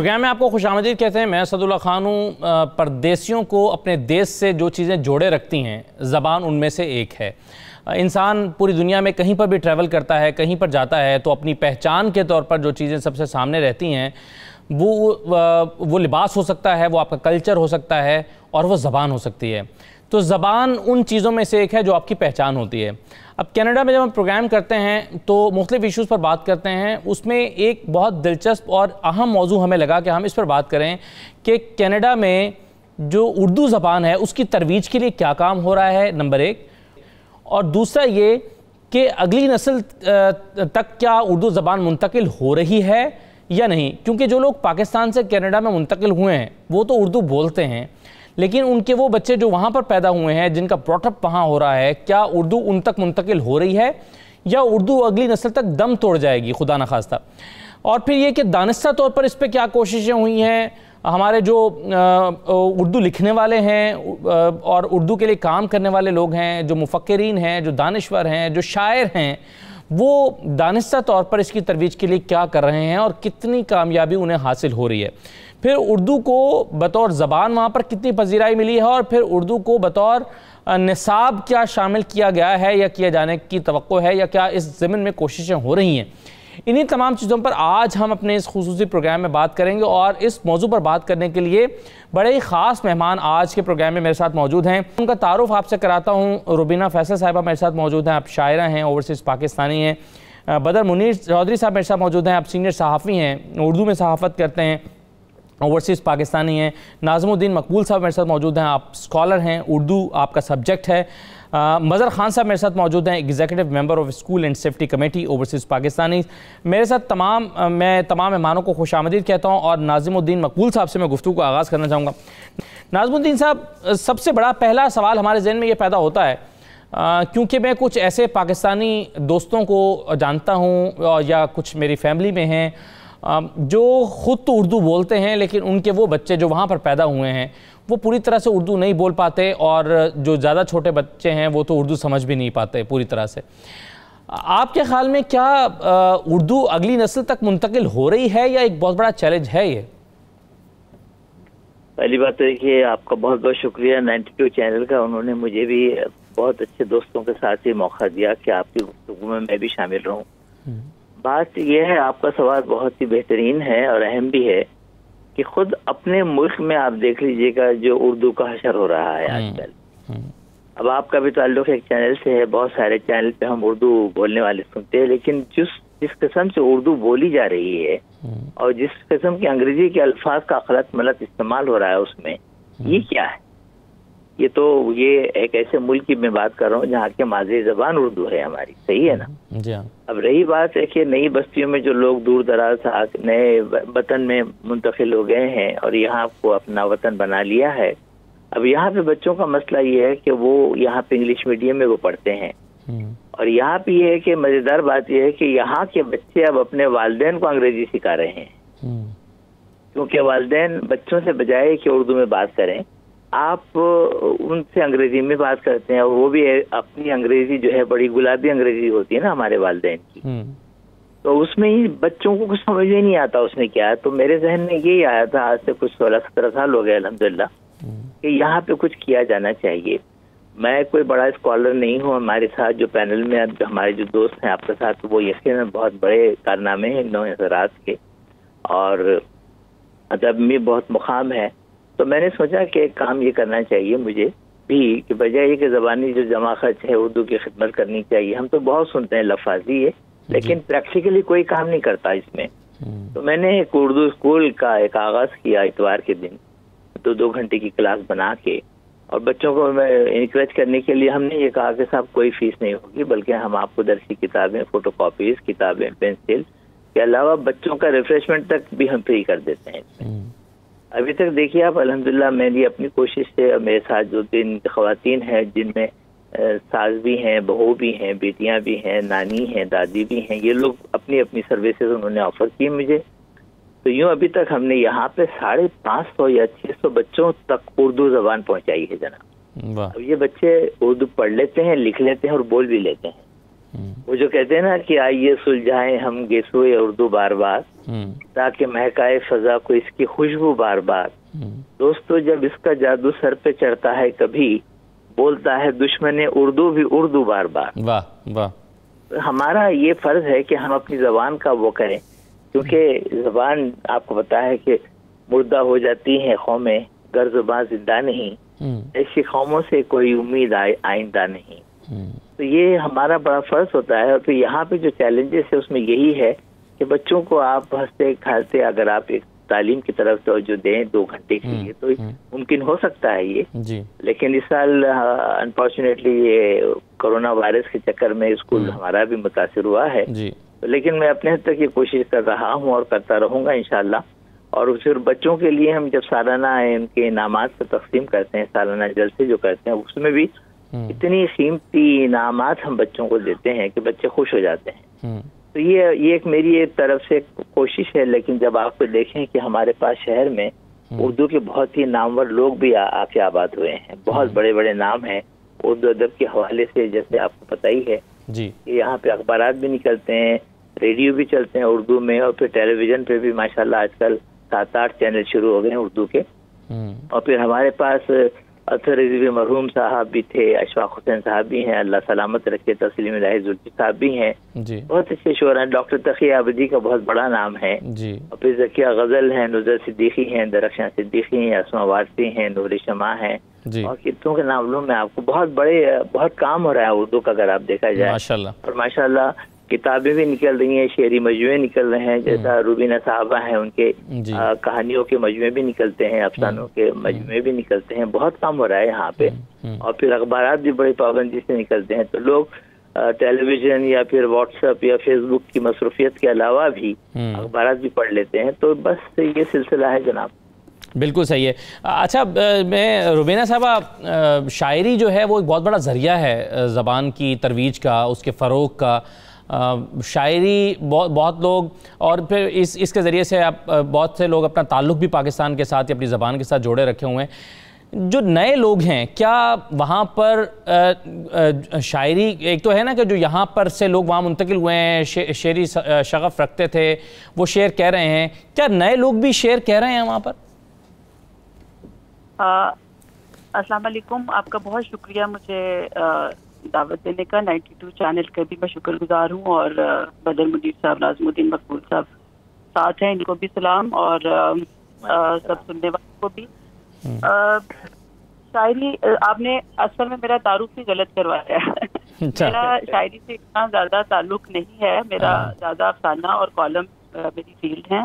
Programme میں آپ کو خوش آمدید کہتے ہیں۔ میں اسد اللہ خان ہوں۔ پردیسیوں کو اپنے دیش سے جو چیزیں جوڑے رکھتی ہیں، زبان ان میں سے ایک ہے۔ انسان پوری دنیا میں کہیں پر بھی ٹریول کرتا ہے، کہیں پر جاتا ہے، تو اپنی پہچان کے طور پر جو چیزیں سب سے سامنے رہتی ہیں وہ لباس ہو سکتا ہے، وہ آپ کا کلچر ہو سکتا ہے، اور وہ زبان ہو سکتی ہے۔ تو زبان ان چیزوں میں سے ایک ہے جو آپ کی پہچان ہوتی ہے۔ اب کینیڈا میں جب ہم پروگرام کرتے ہیں تو مختلف ایشوز پر بات کرتے ہیں، اس میں ایک بہت دلچسپ اور اہم موضوع ہمیں لگا کہ ہم اس پر بات کریں کہ کینیڈا میں جو اردو زبان ہے اس کی ترویج کے لیے کیا کام ہو رہا ہے، نمبر ایک، اور دوسرا یہ کہ اگلی نسل تک کیا اردو زبان منتقل ہو رہی ہے یا نہیں، کیونکہ جو لوگ پاکستان سے کینیڈا میں منتقل ہوئے ہیں وہ تو اردو بولتے ہیں، لیکن ان کے وہ بچے جو وہاں پر پیدا ہوئے ہیں، جن کا براٹ اپ وہاں ہو رہا ہے، کیا اردو ان تک منتقل ہو رہی ہے یا اردو اگلی نسل تک دم توڑ جائے گی خدا نخواستہ۔ اور پھر یہ کہ دانستہ طور پر اس پہ کیا کوششیں ہوئی ہیں، ہمارے جو اردو لکھنے والے ہیں اور اردو کے لیے کام کرنے والے لوگ ہیں، جو مفکرین ہیں، جو دانشور ہیں، جو شاعر ہیں، وہ دانستہ طور پر اس کی ترویج کے لیے کیا کر رہے ہیں اور کتنی کامیابی انہیں حاصل ہو رہی ہے۔ پھر اردو کو بطور زبان وہاں پر کتنی پذیرائی ملی ہے، اور پھر اردو کو بطور نصاب کیا شامل کیا گیا ہے یا کیے جانے کی توقع ہے، یا کیا اس ضمن میں کوششیں ہو رہی ہیں۔ انہی تمام چیزوں پر آج ہم اپنے اس خصوصی پروگرام میں بات کریں گے، اور اس موضوع پر بات کرنے کے لیے بڑے ہی خاص مہمان آج کے پروگرام میں میرے ساتھ موجود ہیں۔ ان کا تعارف آپ سے کراتا ہوں۔ روبینہ فیصل صاحبہ میرے ساتھ موجود ہیں، آپ شاعرہ ہیں، اوورسیز پاکستانی ہیں۔ بدر منیر چودھری صاحب میرے ساتھ موجود ہیں، آپ سینئر صحافی ہیں، اردو میں صحافت کرتے ہیں، اوورسیز پاکستانی ہیں۔ ناظم الدین مقبول صاحب میرے ساتھ موجود ہیں، آپ اسکالر ہیں، اردو آپ کا سبجیکٹ ہے۔ مظہر خان صاحب میرے ساتھ موجود ہیں، executive member of school and safety committee overseas Pakistani. میرے ساتھ میں تمام مہمانوں کو خوش آمدید کہتا ہوں، اور ناظم الدین مقبول صاحب سے میں گفتگو کا آغاز کرنا چاہوں گا۔ ناظم الدین صاحب، سب سے بڑا پہلا سوال ہمارے ذہن میں یہ پیدا ہوتا ہے، کیونکہ میں کچھ ایسے پاکستانی دوستوں کو جانتا ہوں یا کچھ میری فیملی میں ہیں جو خود تو اردو بولتے ہیں، لیکن ان کے وہ بچے جو وہاں پر پیدا ہوئے ہیں وہ پوری طرح سے اردو نہیں بول پاتے، اور جو زیادہ چھوٹے بچے ہیں وہ تو اردو سمجھ بھی نہیں پاتے پوری طرح سے۔ آپ کے خیال میں کیا اردو اگلی نسل تک منتقل ہو رہی ہے یا ایک بہت بڑا چیلنج ہے یہ؟ پہلی بات تو کہ آپ کا بہت بہت شکریہ 92 چینل کا، انہوں نے مجھے بھی بہت اچھے دوستوں کے ساتھ یہ موقع دیا کہ آپ کی گفتگو میں بھی شامل رہوں۔ بات یہ ہے، آپ کا سوال بہت ہی بہترین ہے اور اہم بھی ہے کہ خود اپنے ملک میں آپ دیکھ لیجئے گا جو اردو کا حشر ہو رہا ہے آج کل۔ اب آپ کا بھی تعلق ایک چینل سے ہے، بہت سارے چینل پہ ہم اردو بولنے والے سنتے ہیں، لیکن جس قسم سے اردو بولی جا رہی ہے اور جس قسم کے انگریزی کے الفاظ کا غلط ملت استعمال ہو رہا ہے اس میں، یہ کیا ہے؟ یہ ایک ایسے ملک کی میں بات کر رہا ہوں جہاں کے مادری زبان اردو ہے ہماری، صحیح ہے نا؟ جی ہاں۔ اب رہی بات ہے کہ نئی بستیوں میں جو لوگ دور دراز سے نئے وطن میں منتقل ہو گئے ہیں اور یہاں کو اپنا وطن بنا لیا ہے، اب یہاں پہ بچوں کا مسئلہ یہ ہے کہ وہ یہاں پہ انگلش میڈیم میں وہ پڑھتے ہیں، اور یہاں پہ یہ ہے کہ مزیدار بات یہ ہے کہ یہاں کے بچے اب اپنے والدین کو انگریزی سکھا رہے ہیں، کیونکہ والدین بچوں سے بجائے کہ اردو میں بات کریں، آپ ان سے انگریزی میں بات کرتے ہیں، اور وہ بھی اپنی انگریزی جو ہے بڑی گلابی انگریزی ہوتی ہے نا ہمارے والدین کی، تو اس میں ہی بچوں کو کچھ سمجھ میں نہیں آتا اس میں کیا ہے۔ تو میرے ذہن میں یہی آیا تھا آج سے کچھ 16-17 سال ہو گئے الحمدللہ کہ یہاں پہ کچھ کیا جانا چاہیے۔ میں کوئی بڑا اسکالر نہیں ہوں، ہمارے ساتھ جو پینل میں اب ہمارے جو دوست ہیں آپ کے ساتھ، وہ یقیناً بہت بڑے کارنامے ہیں نو اثرات کے، اور ادب میں بہت مقام ہے، تو میں نے سوچا کہ ایک کام یہ کرنا چاہیے مجھے بھی کہ بجائے یہ کہ زبانی جو جمع خرچ ہے اردو کی خدمت کرنی چاہیے۔ ہم تو بہت سنتے ہیں لفاظی ہے، لیکن پریکٹیکلی کوئی کام نہیں کرتا اس میں۔ تو میں نے ایک اردو اسکول کا ایک آغاز کیا اتوار کے دن، 2 گھنٹے کی کلاس بنا کے، اور بچوں کو میں انکریج کرنے کے لیے ہم نے یہ کہا کہ صاحب کوئی فیس نہیں ہوگی، بلکہ ہم آپ کو درسی کتابیں، فوٹو کاپیز، کتابیں، پینسل کے علاوہ بچوں کا ریفریشمنٹ تک بھی ہم فری کر دیتے ہیں اس میں۔ ابھی تک دیکھیے آپ، الحمدللہ میری اپنی کوشش سے میرے ساتھ جو 3 خواتین ہیں، جن میں ساس بھی ہیں، بہو بھی ہیں، بیٹیاں بھی ہیں، نانی ہیں، دادی بھی ہیں، یہ لوگ اپنی اپنی سروسز انہوں نے آفر کی مجھے، تو یوں ابھی تک ہم نے یہاں پہ 550 یا 600 بچوں تک اردو زبان پہنچائی ہے جناب۔ اب یہ بچے اردو پڑھ لیتے ہیں، لکھ لیتے ہیں اور بول بھی لیتے ہیں۔ وہ جو کہتے ہیں نا کہ آئیے سلجھائیں ہم گیسوئے اردو بار بار، تاکہ مہکائے فضا کو اس کی خوشبو بار بار. دوستو جب اس کا جادو سر پہ چڑھتا ہے کبھی بولتا ہے دشمن اردو بھی اردو بار بار. واہ واہ. ہمارا یہ فرض ہے کہ ہم اپنی زبان کا وہ کریں، کیونکہ زبان آپ کو پتا ہے کہ مردہ ہو جاتی ہیں قومیں، گر زبان زندہ نہیں، ایسی قوموں سے کوئی امید آئندہ نہیں. تو یہ ہمارا بڑا فرض ہوتا ہے. اور پھر یہاں پہ جو چیلنجز ہے اس میں یہی ہے کہ بچوں کو آپ ہنستے کھاتے اگر آپ ایک تعلیم کی طرف توجہ دیں 2 گھنٹے کے لیے تو ممکن ہو سکتا ہے یہ جی. لیکن اس سال انفارچونیٹلی یہ کرونا وائرس کے چکر میں اسکول ہمارا بھی متاثر ہوا ہے جی. لیکن میں اپنے حد تک یہ کوشش کر رہا ہوں اور کرتا رہوں گا انشاءاللہ. اور پھر بچوں کے لیے ہم جب سالانہ ان کے انعامات کو تقسیم کرتے ہیں، سالانہ جلسے جو کرتے ہیں، اس میں بھی اتنی قیمتی انعامات ہم بچوں کو دیتے ہیں کہ بچے خوش ہو جاتے ہیں. تو یہ ایک میری ایک طرف سے کوشش ہے. لیکن جب آپ کو دیکھیں کہ ہمارے پاس شہر میں اردو کے بہت ہی نامور لوگ بھی آ کے آباد ہوئے ہیں، بہت بڑے بڑے نام ہیں اردو ادب کے حوالے سے. جیسے آپ کو پتہ ہی ہے جی کہ یہاں پہ اخبارات بھی نکلتے ہیں، ریڈیو بھی چلتے ہیں اردو میں، اور پھر ٹیلی ویژن پہ بھی ماشاءاللہ آج کل 7-8 چینل شروع ہو گئے ہیں اردو کے. اور پھر ہمارے پاس اطہر رضوی مرحوم صاحب بھی تھے، اشفاق حسین صاحب بھی ہیں، اللہ سلامت رکھے، تسلیم الہی زلفی صاحب بھی ہیں جی. بہت اچھے شعراء ہیں. ڈاکٹر تقی عابدی کا بہت بڑا نام ہے جی. اور پھر ذکیہ غزل ہیں، نصرت صدیقی ہیں، درخشاں صدیقی ہیں، اسما وارثی ہیں، نور شمع ہیں جی. اور کتوں کے نام لوں میں آپ کو بہت کام ہو رہا ہے اردو کا اگر آپ دیکھا جائے ماشاءاللہ. اور ماشاءاللہ کتابیں بھی نکل رہی ہیں، شعری مجموعے نکل رہے ہیں، جیسا روبینہ صاحبہ ہیں ان کے کہانیوں کے مجموعے بھی نکلتے ہیں، افسانوں کے مجموعے بھی نکلتے ہیں. بہت کام ہو رہا ہے یہاں پہ. اور پھر اخبارات بھی بڑی پابندی سے نکلتے ہیں. تو لوگ ٹیلی ویژن یا پھر واٹس ایپ یا فیس بک کی مصروفیت کے علاوہ بھی اخبارات بھی پڑھ لیتے ہیں. تو بس یہ سلسلہ ہے جناب. بالکل صحیح ہے. اچھا میں روبینہ صاحبہ، شاعری جو ہے وہ ایک بہت بڑا ذریعہ ہے زبان کی ترویج کا، اس کے فروغ کا. شاعری بہت لوگ، اور پھر اس کے ذریعے سے بہت سے لوگ اپنا تعلق بھی پاکستان کے ساتھ یا اپنی زبان کے ساتھ جوڑے رکھے ہوئے ہیں. جو نئے لوگ ہیں کیا وہاں پر شاعری ایک تو ہے نا کہ جو یہاں پر سے لوگ وہاں منتقل ہوئے ہیں، شعری شغف رکھتے تھے، وہ شعر کہہ رہے ہیں، کیا نئے لوگ بھی شعر کہہ رہے ہیں وہاں پر؟ السلام علیکم. آپ کا بہت شکریہ مجھے دعوت دینے کا. 92 چینل کا بھی میں شکر گزار ہوں، اور بدر منیر صاحب، ناظم الدین مقبول صاحب ساتھ ہیں، ان کو بھی سلام، اور سب سننے والوں کو بھی. شاعری آپ نے اصل میں میرا تعارف بھی غلط کروایا ہے. میرا شاعری سے اتنا زیادہ تعلق نہیں ہے. میرا زیادہ افسانہ اور کالم میری فیلڈ ہیں،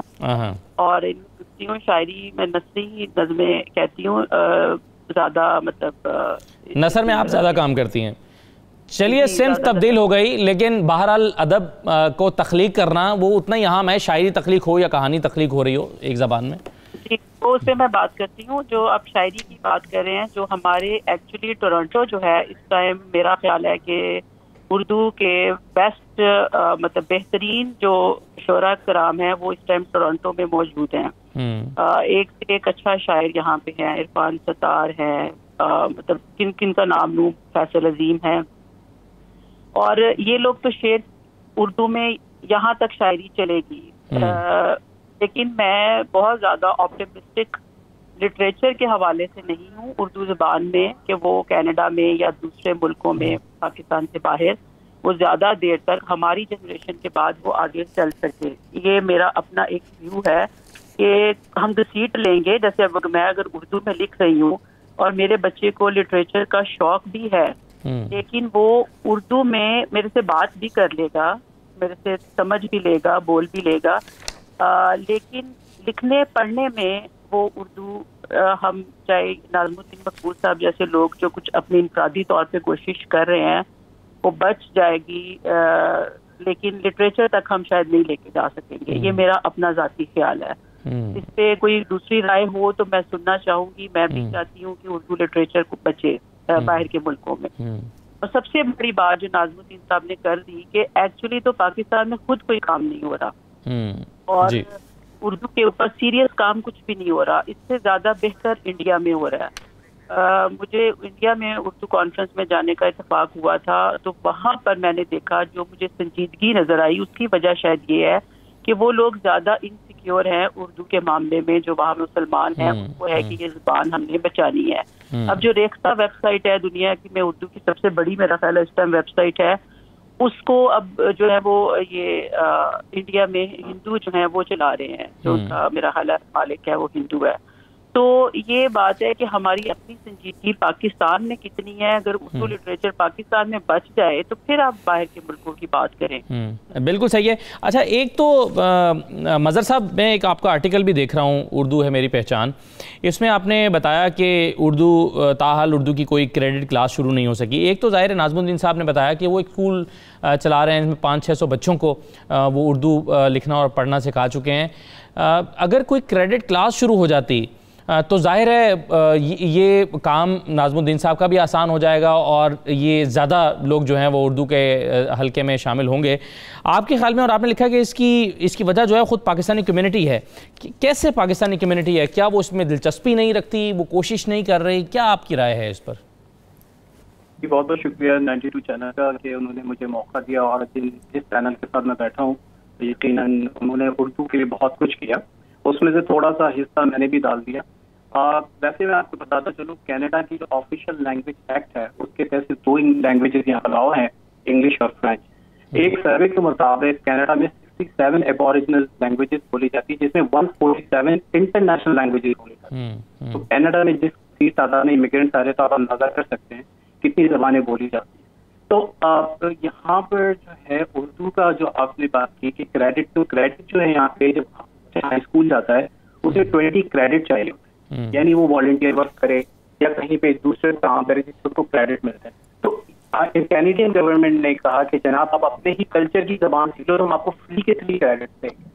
اور ان میں لکھتی ہوں شاعری. میں نثری نظمیں کہتی ہوں زیادہ، مطلب نثر میں آپ زیادہ کام کرتی ہیں. چلیے صنف تبدیل ہو گئی، لیکن بہرحال ادب کو تخلیق کرنا وہ اتنا ہی اہم ہے، شاعری تخلیق ہو یا کہانی تخلیق ہو رہی ہو ایک زبان میں. جی، تو اس پہ میں بات کرتی ہوں. جو آپ شاعری کی بات کر رہے ہیں، جو ہمارے ایکچولی ٹورنٹو جو ہے اس ٹائم، میرا خیال ہے کہ اردو کے بیسٹ مطلب بہترین جو شعراء کرام ہیں وہ اس ٹائم ٹورنٹو میں موجود ہیں. ایک سے ایک اچھا شاعر یہاں پہ ہیں. عرفان ستار ہے، مطلب کن کن کا نام لوں، فیصل عظیم ہے. اور یہ لوگ تو شعر اردو میں یہاں تک شاعری چلے گی. لیکن میں بہت زیادہ آپٹیمسٹک لٹریچر کے حوالے سے نہیں ہوں اردو زبان میں، کہ وہ کینیڈا میں یا دوسرے ملکوں میں پاکستان سے باہر وہ زیادہ دیر تک ہماری جنریشن کے بعد وہ آگے چل سکے. یہ میرا اپنا ایک ویو ہے کہ ہم گھسیٹ لیں گے. جیسے میں اگر اردو میں لکھ رہی ہوں اور میرے بچے کو لٹریچر کا شوق بھی ہے، لیکن وہ اردو میں میرے سے بات بھی کر لے گا، میرے سے سمجھ بھی لے گا، بول بھی لے گا، لیکن لکھنے پڑھنے میں وہ اردو ہم چاہے ناظم الدین مقبول صاحب جیسے لوگ جو کچھ اپنی انفرادی طور پہ کوشش کر رہے ہیں وہ بچ جائے گی، لیکن لٹریچر تک ہم شاید نہیں لے کے جا سکیں گے. یہ میرا اپنا ذاتی خیال ہے. اس پہ کوئی دوسری رائے ہو تو میں سننا چاہوں گی. میں بھی چاہتی ہوں کہ اردو لٹریچر کو بچے باہر کے ملکوں میں. اور سب سے بڑی بات جو ناظم الدین صاحب نے کر دی کہ ایکچولی تو پاکستان میں خود کوئی کام نہیں ہو رہا، اور اردو کے اوپر سیریس کام کچھ بھی نہیں ہو رہا. اس سے زیادہ بہتر انڈیا میں ہو رہا ہے. مجھے انڈیا میں اردو کانفرنس میں جانے کا اتفاق ہوا تھا، تو وہاں پر میں نے دیکھا جو مجھے سنجیدگی نظر آئی. اس کی وجہ شاید یہ ہے کہ وہ لوگ زیادہ انسیکیور ہیں اردو کے معاملے میں. جو وہاں مسلمان ہیں ان کو ہے کہ یہ زبان ہم نے بچانی ہے. اب جو ریختہ ویب سائٹ ہے دنیا کی میں اردو کی سب سے بڑی میرا خیال ہے اس ٹائم ویب سائٹ ہے, اس کو اب جو ہے وہ یہ انڈیا میں ہندو جو ہیں وہ چلا رہے ہیں, جو ان کا میرا خیال ہے مالک ہے وہ ہندو ہے. تو یہ بات ہے کہ ہماری اپنی سنجیدگی پاکستان میں کتنی ہے. اگر اردو لٹریچر پاکستان میں بچ جائے تو پھر آپ باہر کے ملکوں کی بات کریں. بالکل صحیح ہے. اچھا ایک تو مظہر صاحب میں ایک آپ کا آرٹیکل بھی دیکھ رہا ہوں, اردو ہے میری پہچان, اس میں آپ نے بتایا کہ اردو تاحال اردو کی کوئی کریڈٹ کلاس شروع نہیں ہو سکی. ایک تو ظاہر ناظم الدین صاحب نے بتایا کہ وہ ایک اسکول چلا رہے ہیں جس میں 500-600 بچوں کو وہ اردو لکھنا اور پڑھنا سکھا چکے ہیں. اگر کوئی کریڈٹ کلاس شروع ہو جاتی تو ظاہر ہے یہ کام ناظم الدین صاحب کا بھی آسان ہو جائے گا اور یہ زیادہ لوگ جو ہیں وہ اردو کے حلقے میں شامل ہوں گے. آپ کے خیال میں, اور آپ نے لکھا کہ اس کی وجہ جو ہے خود پاکستانی کمیونٹی ہے. کیسے پاکستانی کمیونٹی ہے؟ کیا وہ اس میں دلچسپی نہیں رکھتی, وہ کوشش نہیں کر رہی؟ کیا آپ کی رائے ہے اس پر؟ جی بہت بہت شکریہ 92 چینل کا کہ انہوں نے مجھے موقع دیا, اور جس چینل کے ساتھ میں بیٹھا ہوں یقیناً انہوں نے اردو کے لیے بہت کچھ کیا, اس میں سے تھوڑا سا حصہ میں نے بھی ڈال دیا. ویسے میں آپ کو بتاتا چلوں, کینیڈا کی جو آفیشیل لینگویج ایکٹ ہے اس کے تحت 2 لینگویجز یہاں الاؤ ہیں, انگلش اور فرینچ. ایک سروے کے مطابق کینیڈا میں 67 ایبوریجنل لینگویجز بولی جاتی ہے, جس میں 147 انٹرنیشنل لینگویجز بولی جاتی ہیں. تو کینیڈا میں جس تعداد میں امیگرینٹس آ رہے تو آپ اندازہ کر سکتے ہیں کتنی زبانیں بولی جاتی ہیں. تو یہاں پر جو ہے اردو کا جو آپ نے بات کی کہ کریڈٹ جو ہے یہاں پہ جب ہائی اسکول جاتا ہے اسے 20 کریڈٹ چاہیے, یعنی وہ والنٹیئر ورک کرے یا کہیں پہ دوسرے کام کرے جس سے اس کو کریڈٹ ملتا ہے. تو کینیڈین گورنمنٹ نے کہا کہ جناب آپ اپنے ہی کلچر کی زبان سیکھ لو تو ہم آپ کو فری کے 3 کریڈٹ دیں گے.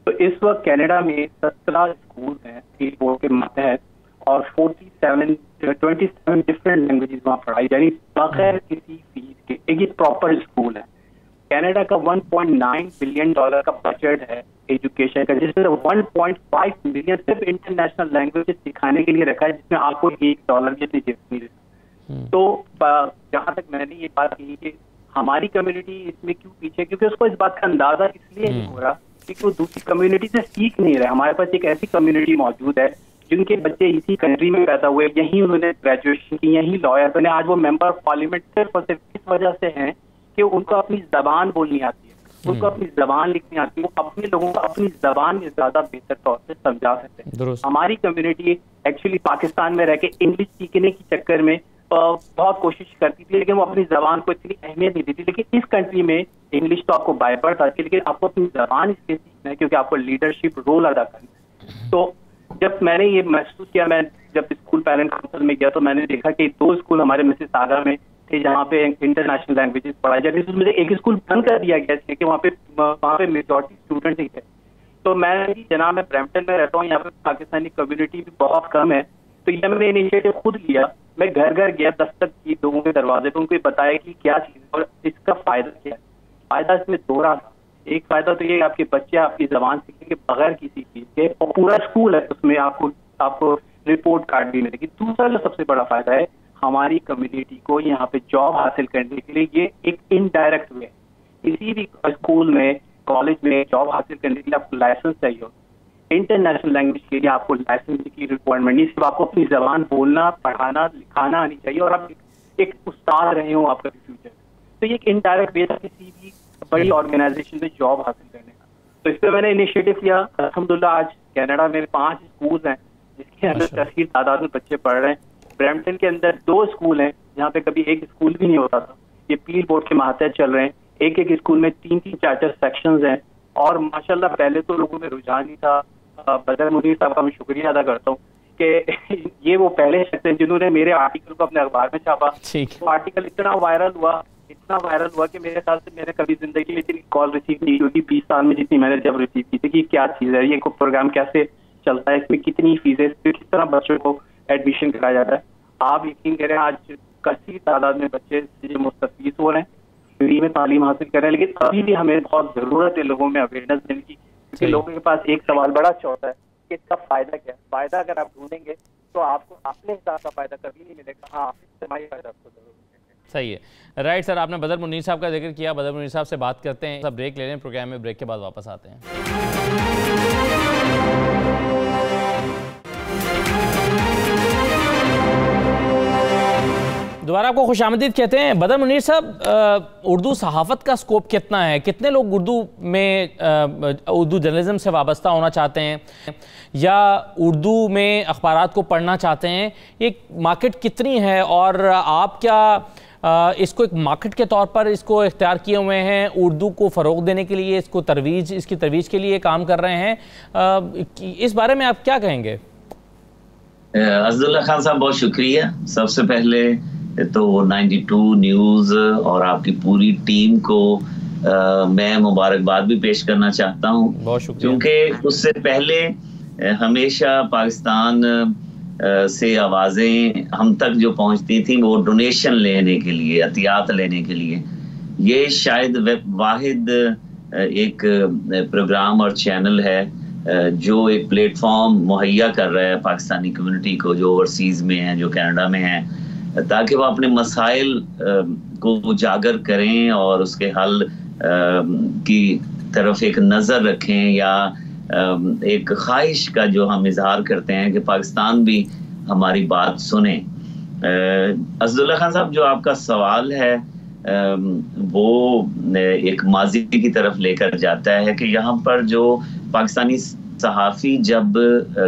تو اس وقت کینیڈا میں 17 اسکول ہیں فیلڈ بورڈ کے ماتحت, اور 27 ڈفرینٹ لینگویجز وہاں پڑھائی جا رہی بغیر کسی فیس کے. ایک پراپر اسکول ہے. کینیڈا کا $1.9 بلین کا بجٹ ہے ایجوکیشن کا, جس میں 1.5 بلین صرف انٹرنیشنل لینگویج سکھانے کے لیے رکھا ہے, جس میں آپ کو $1 کی اتنی جیت نہیں رہتی. تو جہاں تک میں نے یہ بات کی کہ ہماری کمیونٹی اس میں کیوں پیچھے, کیونکہ اس کو اس بات کا اندازہ اس لیے نہیں ہو رہا کیونکہ وہ دوسری کمیونٹی سے سیکھ نہیں رہے. ہمارے پاس ایک ایسی کمیونٹی موجود ہے جن کے بچے اسی کنٹری میں پیدا ہوئے, یہیں انہوں نے گریجویشن کی, یہیں لائر بنے, آج وہ ممبر آف پارلیمنٹ صرف اور صرف اس وجہ سے ہیں کہ ان کو اپنی زبان بولنی آتی ہے, ان کو اپنی زبان لکھنی آتی ہے, وہ اپنے لوگوں کو اپنی زبان میں زیادہ بہتر طور سے سمجھا سکتے ہیں. ہماری کمیونٹی ایکچولی پاکستان میں رہ کے انگلش سیکھنے کے چکر میں بہت کوشش کرتی تھی, لیکن وہ اپنی زبان کو اتنی اہمیت نہیں دیتی. لیکن اس کنٹری میں انگلش تو آپ کو بائی برتھ آتی ہے, لیکن آپ کو اپنی زبان اس لیے سیکھنا ہے کیونکہ آپ کو لیڈرشپ رول ادا کرنا ہے. تو جب میں نے یہ محسوس کیا, میں جب اسکول پیرنٹ کاؤنسل میں گیا تو میں نے دیکھا کہ 2 اسکول ہمارے مسیساگا میں تھے جہاں پہ انٹرنیشنل لینگویجز پڑھائی جاتی تھی. اس میں ایک اسکول بند کر دیا گیا اس لیے کہ وہاں پہ میجورٹی اسٹوڈنٹ ہی تھے. تو میں جناب میں برمپٹن میں رہتا ہوں, یہاں پہ پاکستانی کمیونٹی بھی بہت کم ہے. تو یہ میں نے انیشیٹو خود لیا, میں گھر گھر گیا, دستک کی لوگوں کے دروازے پہ, ان کو بتایا کہ کیا چیز ہے اور اس کا فائدہ کیا ہے. فائدہ اس میں 2 رہا تھا. ایک فائدہ تو یہ آپ کے بچے آپ کی زبان سیکھیں گے بغیر کسی چیز کے, اور پورا اسکول ہے اس میں آپ کو رپورٹ کارڈ بھی ملے گی. دوسرا جو سب سے بڑا فائدہ ہے, ہماری کمیونٹی کو یہاں پہ جاب حاصل کرنے کے لیے یہ ایک انڈائریکٹ وے. کسی بھی اسکول میں کالج میں جاب حاصل کرنے کے لیے آپ کو لائسنس چاہیے ہوتا. انٹرنیشنل لینگویج کے لیے آپ کو لائسنس کی ریکوائرمنٹ نہیں, صرف آپ کو اپنی زبان بولنا پڑھانا لکھانا آنی چاہیے, اور آپ ایک استاد رہے ہوں آپ کا فیوچر. تو یہ ایک انڈائریکٹ وے تھا کسی بھی بڑی آرگنائزیشن میں جاب حاصل کرنے کا. تو اس پہ میں نے انیشیٹو کیا. الحمدللہ آج کینیڈا میں 5 اسکول ہیں جس کے اندر کثیر تعداد میں بچے پڑھ رہے ہیں. برمپٹن کے اندر 2 اسکول ہیں جہاں پہ کبھی ایک اسکول بھی نہیں ہوتا تھا, یہ پیل بورڈ کے ماتحت چل رہے ہیں. ایک اسکول میں 3-4 سیکشنز ہیں, اور ماشاءاللہ پہلے تو لوگوں میں رجحان ہی تھا. بدر منیر صاحب کا میں شکریہ ادا کرتا ہوں کہ یہ وہ پہلے شخص ہیں جنہوں نے میرے آرٹیکل کو اپنے اخبار میں چھاپا. وہ آرٹیکل اتنا وائرل ہوا کہ میرے خیال سے میں نے کبھی زندگی میں اتنی کال ریسیو نہیں ہوگی 20 سال میں جتنی میں نے جب ریسیو کی تھی کہ کیا چیز ہے یہ, پروگرام کیسے چلتا ہے, اس میں کتنی فیسیں, اس میں کس طرح بچوں کو ایڈمیشن کرایا جاتا ہے. آپ یقین کریں آج کثیر تعداد میں بچے مستفید ہو رہے ہیں, فری میں تعلیم حاصل کر رہے ہیں. لیکن ابھی بھی ہمیں بہت ضرورت ہے لوگوں میں اویئرنیس دینے کی, کیونکہ لوگوں کے پاس ایک سوال بڑا اچھا ہوتا ہے کہ اس کا فائدہ کیا ہے. فائدہ اگر آپ ڈھونڈیں گے تو آپ کو اپنے حساب کا فائدہ کبھی نہیں ملے گا, ہاں اجتماعی فائدہ آپ کو ضرور ملے گا. صحیح ہے. رائٹ سر, آپ نے بدر منیر صاحب کا ذکر کیا. بدر منیر صاحب سے بات کرتے ہیں. سب بریک لے لیں پروگرام میں, بریک کے بعد واپس آتے ہیں. دوبارہ آپ کو خوش آمدید کہتے ہیں. بدر منیر صاحب, اردو صحافت کا سکوپ کتنا ہے؟ کتنے لوگ اردو میں اردو جرنلزم سے وابستہ ہونا چاہتے ہیں یا اردو میں اخبارات کو پڑھنا چاہتے ہیں؟ یہ مارکیٹ کتنی ہے اور آپ کیا اس کو ایک مارکیٹ کے طور پر اس کو اختیار کیے ہوئے ہیں؟ اردو کو فروغ دینے کے لیے, اس کی ترویج کے لیے کام کر رہے ہیں. اس بارے میں آپ کیا کہیں گے؟ عزداللہ خان صاحب بہت شکریہ. سب سے پہلے تو 92 نیوز اور آپ کی پوری ٹیم کو میں مبارکباد بھی پیش کرنا چاہتا ہوں. بہت شکریہ. کیونکہ اس سے پہلے ہمیشہ پاکستان سے آوازیں ہم تک جو پہنچتی تھیں وہ ڈونیشن لینے کے لیے, عطیات لینے کے لیے. یہ شاید واحد ایک پروگرام اور چینل ہے جو ایک پلیٹ فارم مہیا کر رہا ہے پاکستانی کمیونٹی کو, جو اوورسیز میں ہیں, جو کینیڈا میں ہیں, تاکہ وہ اپنے مسائل کو اجاگر کریں اور اس کے حل کی طرف ایک نظر رکھیں, یا ایک خواہش کا جو ہم اظہار کرتے ہیں کہ پاکستان بھی ہماری بات سنیں. عزداللہ خان صاحب, جو آپ کا سوال ہے وہ ایک ماضی کی طرف لے کر جاتا ہے کہ یہاں پر جو پاکستانی صحافی جب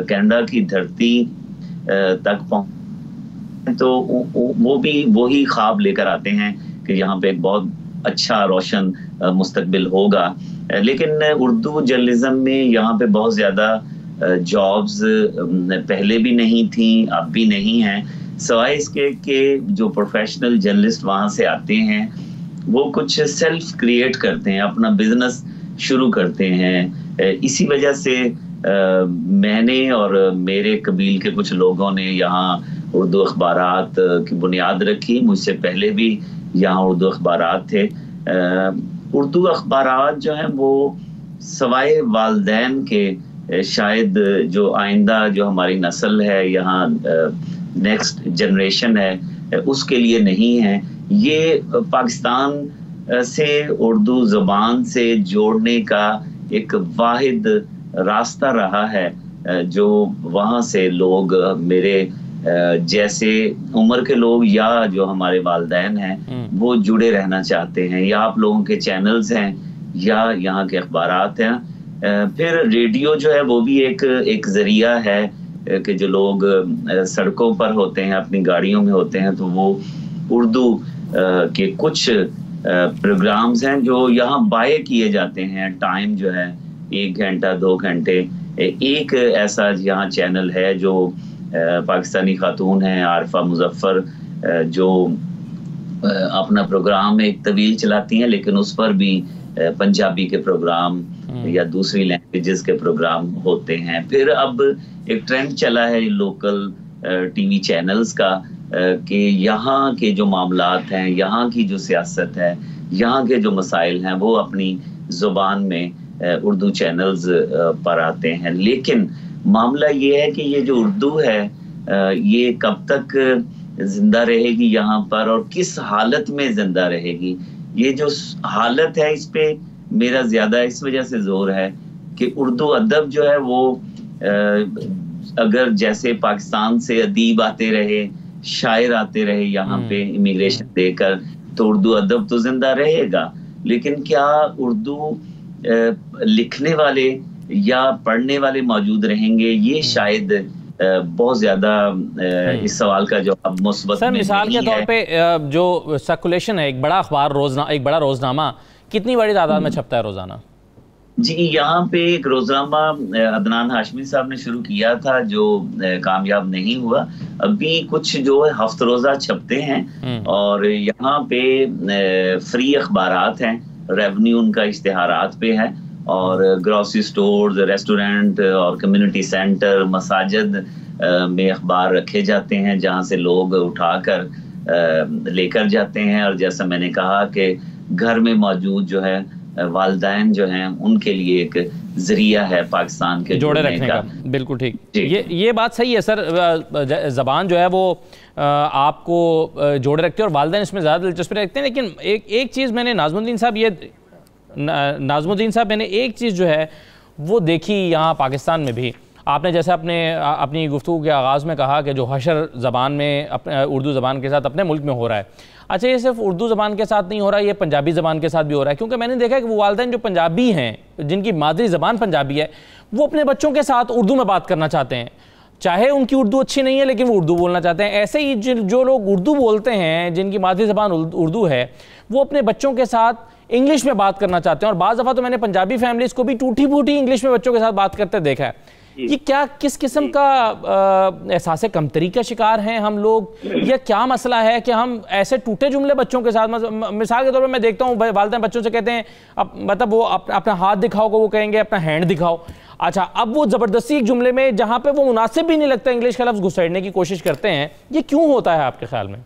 کینیڈا کی دھرتی تک پہنچ تو وہ بھی وہی خواب لے کر آتے ہیں کہ یہاں پہ ایک بہت اچھا روشن مستقبل ہوگا. لیکن اردو جرنلزم میں یہاں پہ بہت زیادہ جابز پہلے بھی نہیں تھیں, اب بھی نہیں ہیں, سوائے اس کے کہ جو پروفیشنل جرنلسٹ وہاں سے آتے ہیں وہ کچھ سیلف کریٹ کرتے ہیں, اپنا بزنس شروع کرتے ہیں. اسی وجہ سے میں نے اور میرے قبیل کے کچھ لوگوں نے یہاں اردو اخبارات کی بنیاد رکھی. مجھ سے پہلے بھی یہاں اردو اخبارات تھے. اردو اخبارات جو ہیں وہ سوائے والدین کے شاید جو آئندہ جو ہماری نسل ہے, یہاں نیکسٹ جنریشن ہے, اس کے لیے نہیں ہے. یہ پاکستان سے اردو زبان سے جوڑنے کا ایک واحد راستہ رہا ہے جو وہاں سے لوگ, میرے جیسے عمر کے لوگ یا جو ہمارے والدین ہیں, وہ جڑے رہنا چاہتے ہیں. یا آپ لوگوں کے چینلز ہیں یا یہاں کے اخبارات ہیں. پھر ریڈیو جو ہے وہ بھی ایک ذریعہ ہے کہ جو لوگ سڑکوں پر ہوتے ہیں, اپنی گاڑیوں میں ہوتے ہیں, تو وہ اردو کے کچھ پروگرامز ہیں جو یہاں بائے کیے جاتے ہیں. ٹائم جو ہے 1 گھنٹہ 2 گھنٹے. ایک ایسا یہاں چینل ہے جو پاکستانی خاتون ہیں عارفہ مظفر, جو اپنا پروگرام ایک طویل چلاتی ہیں, لیکن اس پر بھی پنجابی کے پروگرام یا دوسری لینگویجز کے پروگرام ہوتے ہیں. پھر اب ایک ٹرینڈ چلا ہے لوکل ٹی وی چینلز کا کہ یہاں کے جو معاملات ہیں, یہاں کی جو سیاست ہے, یہاں کے جو مسائل ہیں, وہ اپنی زبان میں اردو چینلز پر آتے ہیں. لیکن معاملہ یہ ہے کہ یہ جو اردو ہے یہ کب تک زندہ رہے گی یہاں پر, اور کس حالت میں زندہ رہے گی. یہ جو حالت ہے اس پہ میرا زیادہ اس وجہ سے زور ہے کہ اردو ادب جو ہے وہ اگر جیسے پاکستان سے ادیب آتے رہے, شاعر آتے رہے یہاں پہ امیگریشن دے کر, تو اردو ادب تو زندہ رہے گا. لیکن کیا اردو لکھنے والے یا پڑھنے والے موجود رہیں گے؟ یہ شاید بہت زیادہ اس سوال کا جواب مثبت سر. مثال کے طور پہ جو سرکولیشن ہے, ایک بڑا اخبار ایک بڑا روزنامہ کتنی بڑی تعداد میں چھپتا ہے روزانہ؟ جی, یہاں پہ ایک روزنامہ عدنان ہاشمی صاحب نے شروع کیا تھا جو کامیاب نہیں ہوا. ابھی کچھ جو ہفت روزہ چھپتے ہیں, اور یہاں پہ فری اخبارات ہیں, ریونیو ان کا اشتہارات پہ ہے, اور گروسری سٹورز, ریسٹورنٹ اور کمیونٹی سینٹر, مساجد میں اخبار رکھے جاتے ہیں جہاں سے لوگ اٹھا کر لے کر جاتے ہیں. اور جیسا میں نے کہا کہ گھر میں موجود جو ہے والدین جو ہیں ان کے لیے ایک ذریعہ ہے پاکستان کے جوڑے رکھنے کا. بالکل ٹھیک. یہ بات صحیح ہے سر. زبان جو ہے وہ آپ کو جوڑے رکھتے ہیں اور والدین اس میں زیادہ دلچسپی رکھتے ہیں. لیکن ایک چیز میں نے ناظم الدین صاحب میں نے ایک چیز جو ہے وہ دیکھی یہاں پاکستان میں بھی. آپ نے جیسے اپنی گفتگو کے آغاز میں کہا کہ جو حشر زبان میں اردو زبان کے ساتھ اپنے ملک میں ہو رہا ہے. اچھا یہ صرف اردو زبان کے ساتھ نہیں ہو رہا, یہ پنجابی زبان کے ساتھ بھی ہو رہا ہے. کیونکہ میں نے دیکھا کہ وہ والدین جو پنجابی ہیں, جن کی مادری زبان پنجابی ہے, وہ اپنے بچوں کے ساتھ اردو میں بات کرنا چاہتے ہیں, چاہے ان کی اردو اچھی نہیں ہے لیکن وہ اردو بولنا چاہتے ہیں. ایسے ہی جو لوگ اردو بولتے ہیں, جن کی مادری زبان اردو ہے, وہ اپنے بچوں کے ساتھ انگلش میں بات کرنا چاہتے ہیں. اور بعض دفعہ تو میں نے پنجابی فیملیز کو بھی ٹوٹی پھوٹی انگلش میں بچوں کے ساتھ بات کرتے دیکھا ہے. یہ کیا کس قسم کا احساس کمتری کا شکار ہیں ہم لوگ, یا کیا مسئلہ ہے کہ ہم ایسے ٹوٹے جملے بچوں کے ساتھ, مثال کے طور پر میں دیکھتا ہوں والدین بچوں سے کہتے ہیں مطلب وہ اپنا ہاتھ دکھاؤ کو وہ کہیں گے اپنا ہینڈ دکھاؤ. اچھا اب وہ زبردستی ایک جملے میں جہاں پہ وہ مناسب بھی نہیں لگتا انگلش کا لفظ گھسیڑنے کی کوشش کرتے ہیں. یہ کیوں ہوتا ہے آپ کے خیال میں؟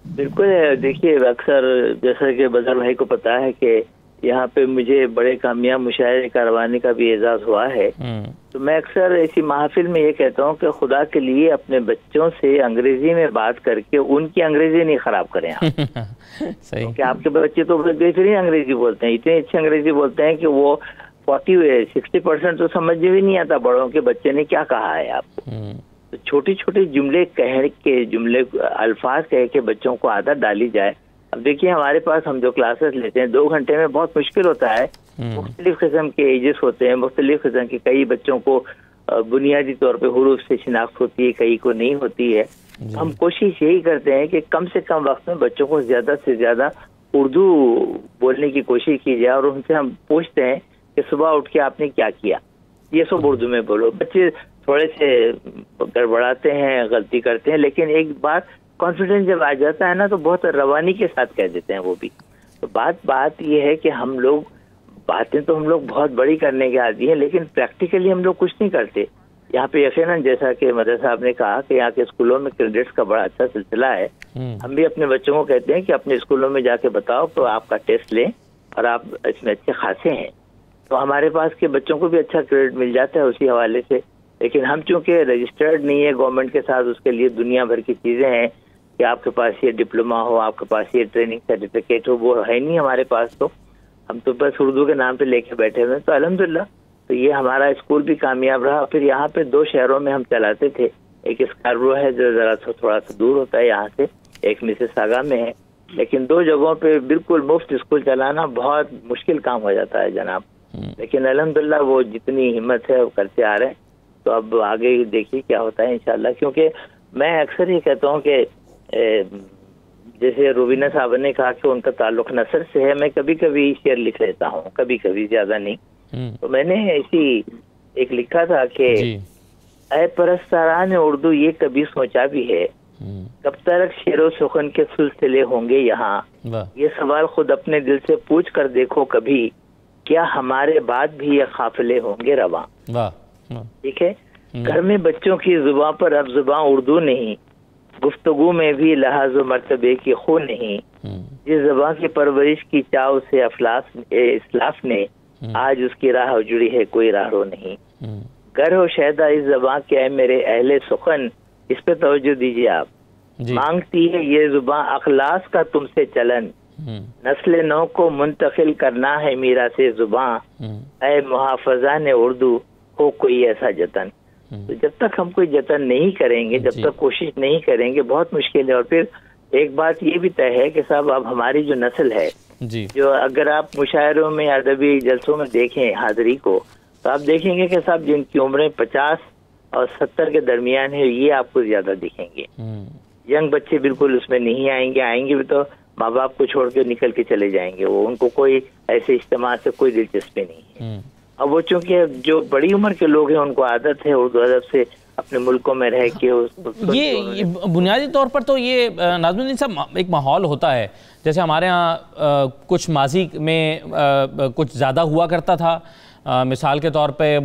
بالکل دیکھیے, اکثر جیسا کہ بدر بھائی کو پتا ہے کہ یہاں پہ مجھے بڑے کامیاب مشاعرے کاروانے کا بھی اعزاز ہوا ہے, تو میں اکثر ایسی محافل میں یہ کہتا ہوں کہ خدا کے لیے اپنے بچوں سے انگریزی میں بات کر کے ان کی انگریزی نہیں خراب کریں آپ. کہ آپ کے بچے تو بہترین انگریزی بولتے ہیں, اتنی اچھی انگریزی بولتے ہیں کہ وہ 60% تو سمجھ بھی نہیں آتا بڑوں کے بچے نے کیا کہا ہے آپ کو. تو چھوٹی چھوٹی جملے جملے الفاظ کہہ کے بچوں کو عادت ڈالی جائے. اب دیکھیے ہمارے پاس ہم جو کلاسز لیتے ہیں 2 گھنٹے میں بہت مشکل ہوتا ہے. مختلف قسم کے ایجز ہوتے ہیں, مختلف قسم کے, کئی بچوں کو بنیادی طور پہ حروف سے شناخت ہوتی ہے, کئی کو نہیں ہوتی ہے. ہم کوشش یہی کرتے ہیں کہ کم سے کم وقت میں بچوں کو زیادہ سے زیادہ اردو بولنے کی کوشش کی جائے, اور ان سے ہم پوچھتے ہیں کہ صبح اٹھ کے آپ نے کیا کیا, یہ سب اردو میں بولو. بچے تھوڑے سے گڑبڑاتے ہیں, غلطی کرتے ہیں, لیکن ایک بات کانفیڈنس جب آ جاتا ہے نا تو بہت روانی کے ساتھ کہہ دیتے ہیں وہ بھی. تو بات یہ ہے کہ ہم لوگ باتیں تو ہم لوگ بہت بڑی کرنے کے عادی ہیں, لیکن پریکٹیکلی ہم لوگ کچھ نہیں کرتے. یہاں پہ یقیناً جیسا کہ مدر صاحب نے کہا کہ یہاں کے اسکولوں میں کریڈٹس کا بڑا اچھا سلسلہ ہے. ہم بھی اپنے بچوں کو کہتے ہیں کہ اپنے اسکولوں میں جا کے بتاؤ تو آپ کا ٹیسٹ لیں اور آپ اس میں اچھے خاصے ہیں. تو ہمارے پاس کے بچوں کو بھی اچھا کریڈٹ مل جاتا ہے اسی حوالے سے. لیکن ہم چونکہ رجسٹرڈ نہیں ہے گورنمنٹ کے ساتھ, اس کے لیے دنیا بھر کی چیزیں ہیں کہ آپ کے پاس یہ ڈپلوما ہو, آپ کے پاس یہ ٹریننگ سرٹیفکیٹ ہو, وہ ہے نہیں ہمارے پاس. تو ہم تو بس اردو کے نام پہ لے کے بیٹھے ہوئے. تو الحمدللہ تو یہ ہمارا اسکول بھی کامیاب رہا. پھر یہاں پہ 2 شہروں میں ہم چلاتے تھے, ایک اسکاربرو ہے جو ذرا تھوڑا سا دور ہوتا ہے یہاں سے, ایک مسیساگا میں ہے. لیکن 2 جگہوں پہ بالکل مفت اسکول چلانا بہت مشکل کام ہو جاتا ہے جناب. لیکن الحمدللہ وہ جتنی ہمت ہے وہ کرتے آ رہے ہیں. تو اب آگے دیکھیے کیا ہوتا ہے انشاءاللہ. کیونکہ میں اکثر یہ کہتا ہوں کہ جیسے روبینہ صاحب نے کہا کہ ان کا تعلق نثر سے ہے, میں کبھی کبھی شعر لکھ لیتا ہوں, کبھی کبھی, زیادہ نہیں. تو میں نے ایسی ایک لکھا تھا کہ اے پرستاران اردو یہ کبھی سوچا بھی ہے, کب تک شعر و سخن کے سلسلے ہوں گے یہاں. یہ سوال خود اپنے دل سے پوچھ کر دیکھو کبھی, کیا ہمارے بعد بھی یہ قافلے ہوں گے رواں. ٹھیک ہے, گھر میں بچوں کی زباں پر اب زباں اردو نہیں, گفتگو میں بھی لحاظ و مرتبے کی خو نہیں. جس زبان کی پرورش کی چاو سے اسلاف نے, آج اس کی راہ جڑی ہے کوئی راہ رو نہیں. گر ہو شہدا اس زبان کے اے میرے اہل سخن, اس پہ توجہ دیجیے آپ. مانگتی ہے یہ زبان اخلاص کا تم سے چلن, نسل نو کو منتقل کرنا ہے میرا سے زبان. اے محافظان اردو ہو کوئی ایسا جتن. تو جب تک ہم کوئی جتن نہیں کریں گے, جب تک کوشش نہیں کریں گے, بہت مشکل ہے. اور پھر ایک بات یہ بھی طے ہے کہ صاحب اب ہماری جو نسل ہے, جو اگر آپ مشاعروں میں ادبی جلسوں میں دیکھیں حاضری کو, تو آپ دیکھیں گے کہ صاحب جن کی عمریں 50 اور 70 کے درمیان ہے, یہ آپ کو زیادہ دکھیں گے. ینگ بچے بالکل اس میں نہیں آئیں گے, آئیں گے بھی تو ماں باپ کو چھوڑ کے نکل کے چلے جائیں گے. وہ ان کو کوئی ایسے اجتماع سے کوئی دلچسپی نہیں ہے. اب وہ چونکہ جو بڑی عمر کے لوگ ہیں ان کو عادت ہے اردو ادب سے اپنے ملکوں میں رہ کے. یہ بنیادی طور پر تو یہ ناظم الدین صاحب ایک ماحول ہوتا ہے, جیسے ہمارے ہاں کچھ ماضی میں کچھ زیادہ ہوا کرتا تھا, مثال کے طور پہ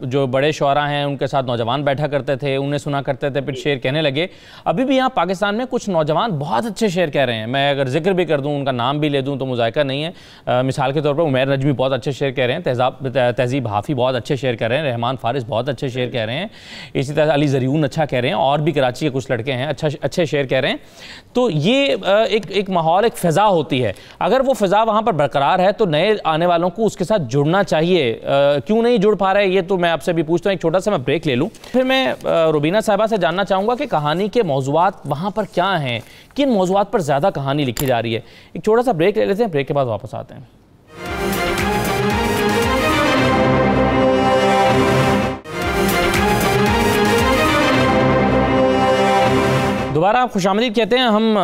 جو بڑے شعراء ہیں ان کے ساتھ نوجوان بیٹھا کرتے تھے، انہیں سنا کرتے تھے، پھر شعر کہنے لگے۔ ابھی بھی یہاں پاکستان میں کچھ نوجوان بہت اچھے شعر کہہ رہے ہیں، میں اگر ذکر بھی کر دوں، ان کا نام بھی لے دوں تو مذائقہ نہیں ہے۔ مثال کے طور پر عمیر نجمی بہت اچھے شعر کہہ رہے ہیں، تہذیب حافی بہت اچھے شعر کہہ رہے ہیں، رحمان فارس بہت اچھے شعر کہہ رہے ہیں، اسی طرح علی زریون اچھا کہہ رہے ہیں، اور بھی کراچی کے کچھ لڑکے ہیں اچھے شعر کہہ رہے ہیں۔ تو یہ ایک ماحول، ایک فضا ہوتی ہے، اگر وہ فضا وہاں پر برقرار ہے تو نئے آنے والوں کو اس کے ساتھ جڑنا چاہیے۔ کیوں نہیں جڑ پا رہے یہ تو میں آپ سے بھی پوچھتا ہوں۔ ایک چھوٹا سا میں بریک لے لوں، پھر میں روبینہ صاحبہ سے جاننا چاہوں گا کہ کہانی کے موضوعات وہاں پر کیا ہیں، کن موضوعات پر زیادہ کہانی لکھی جا رہی ہے۔ ایک چھوٹا سا بریک لے لیتے ہیں، بریک کے بعد واپس آتے ہیں۔ دوبارہ خوش آمدید کہتے ہیں۔ ہم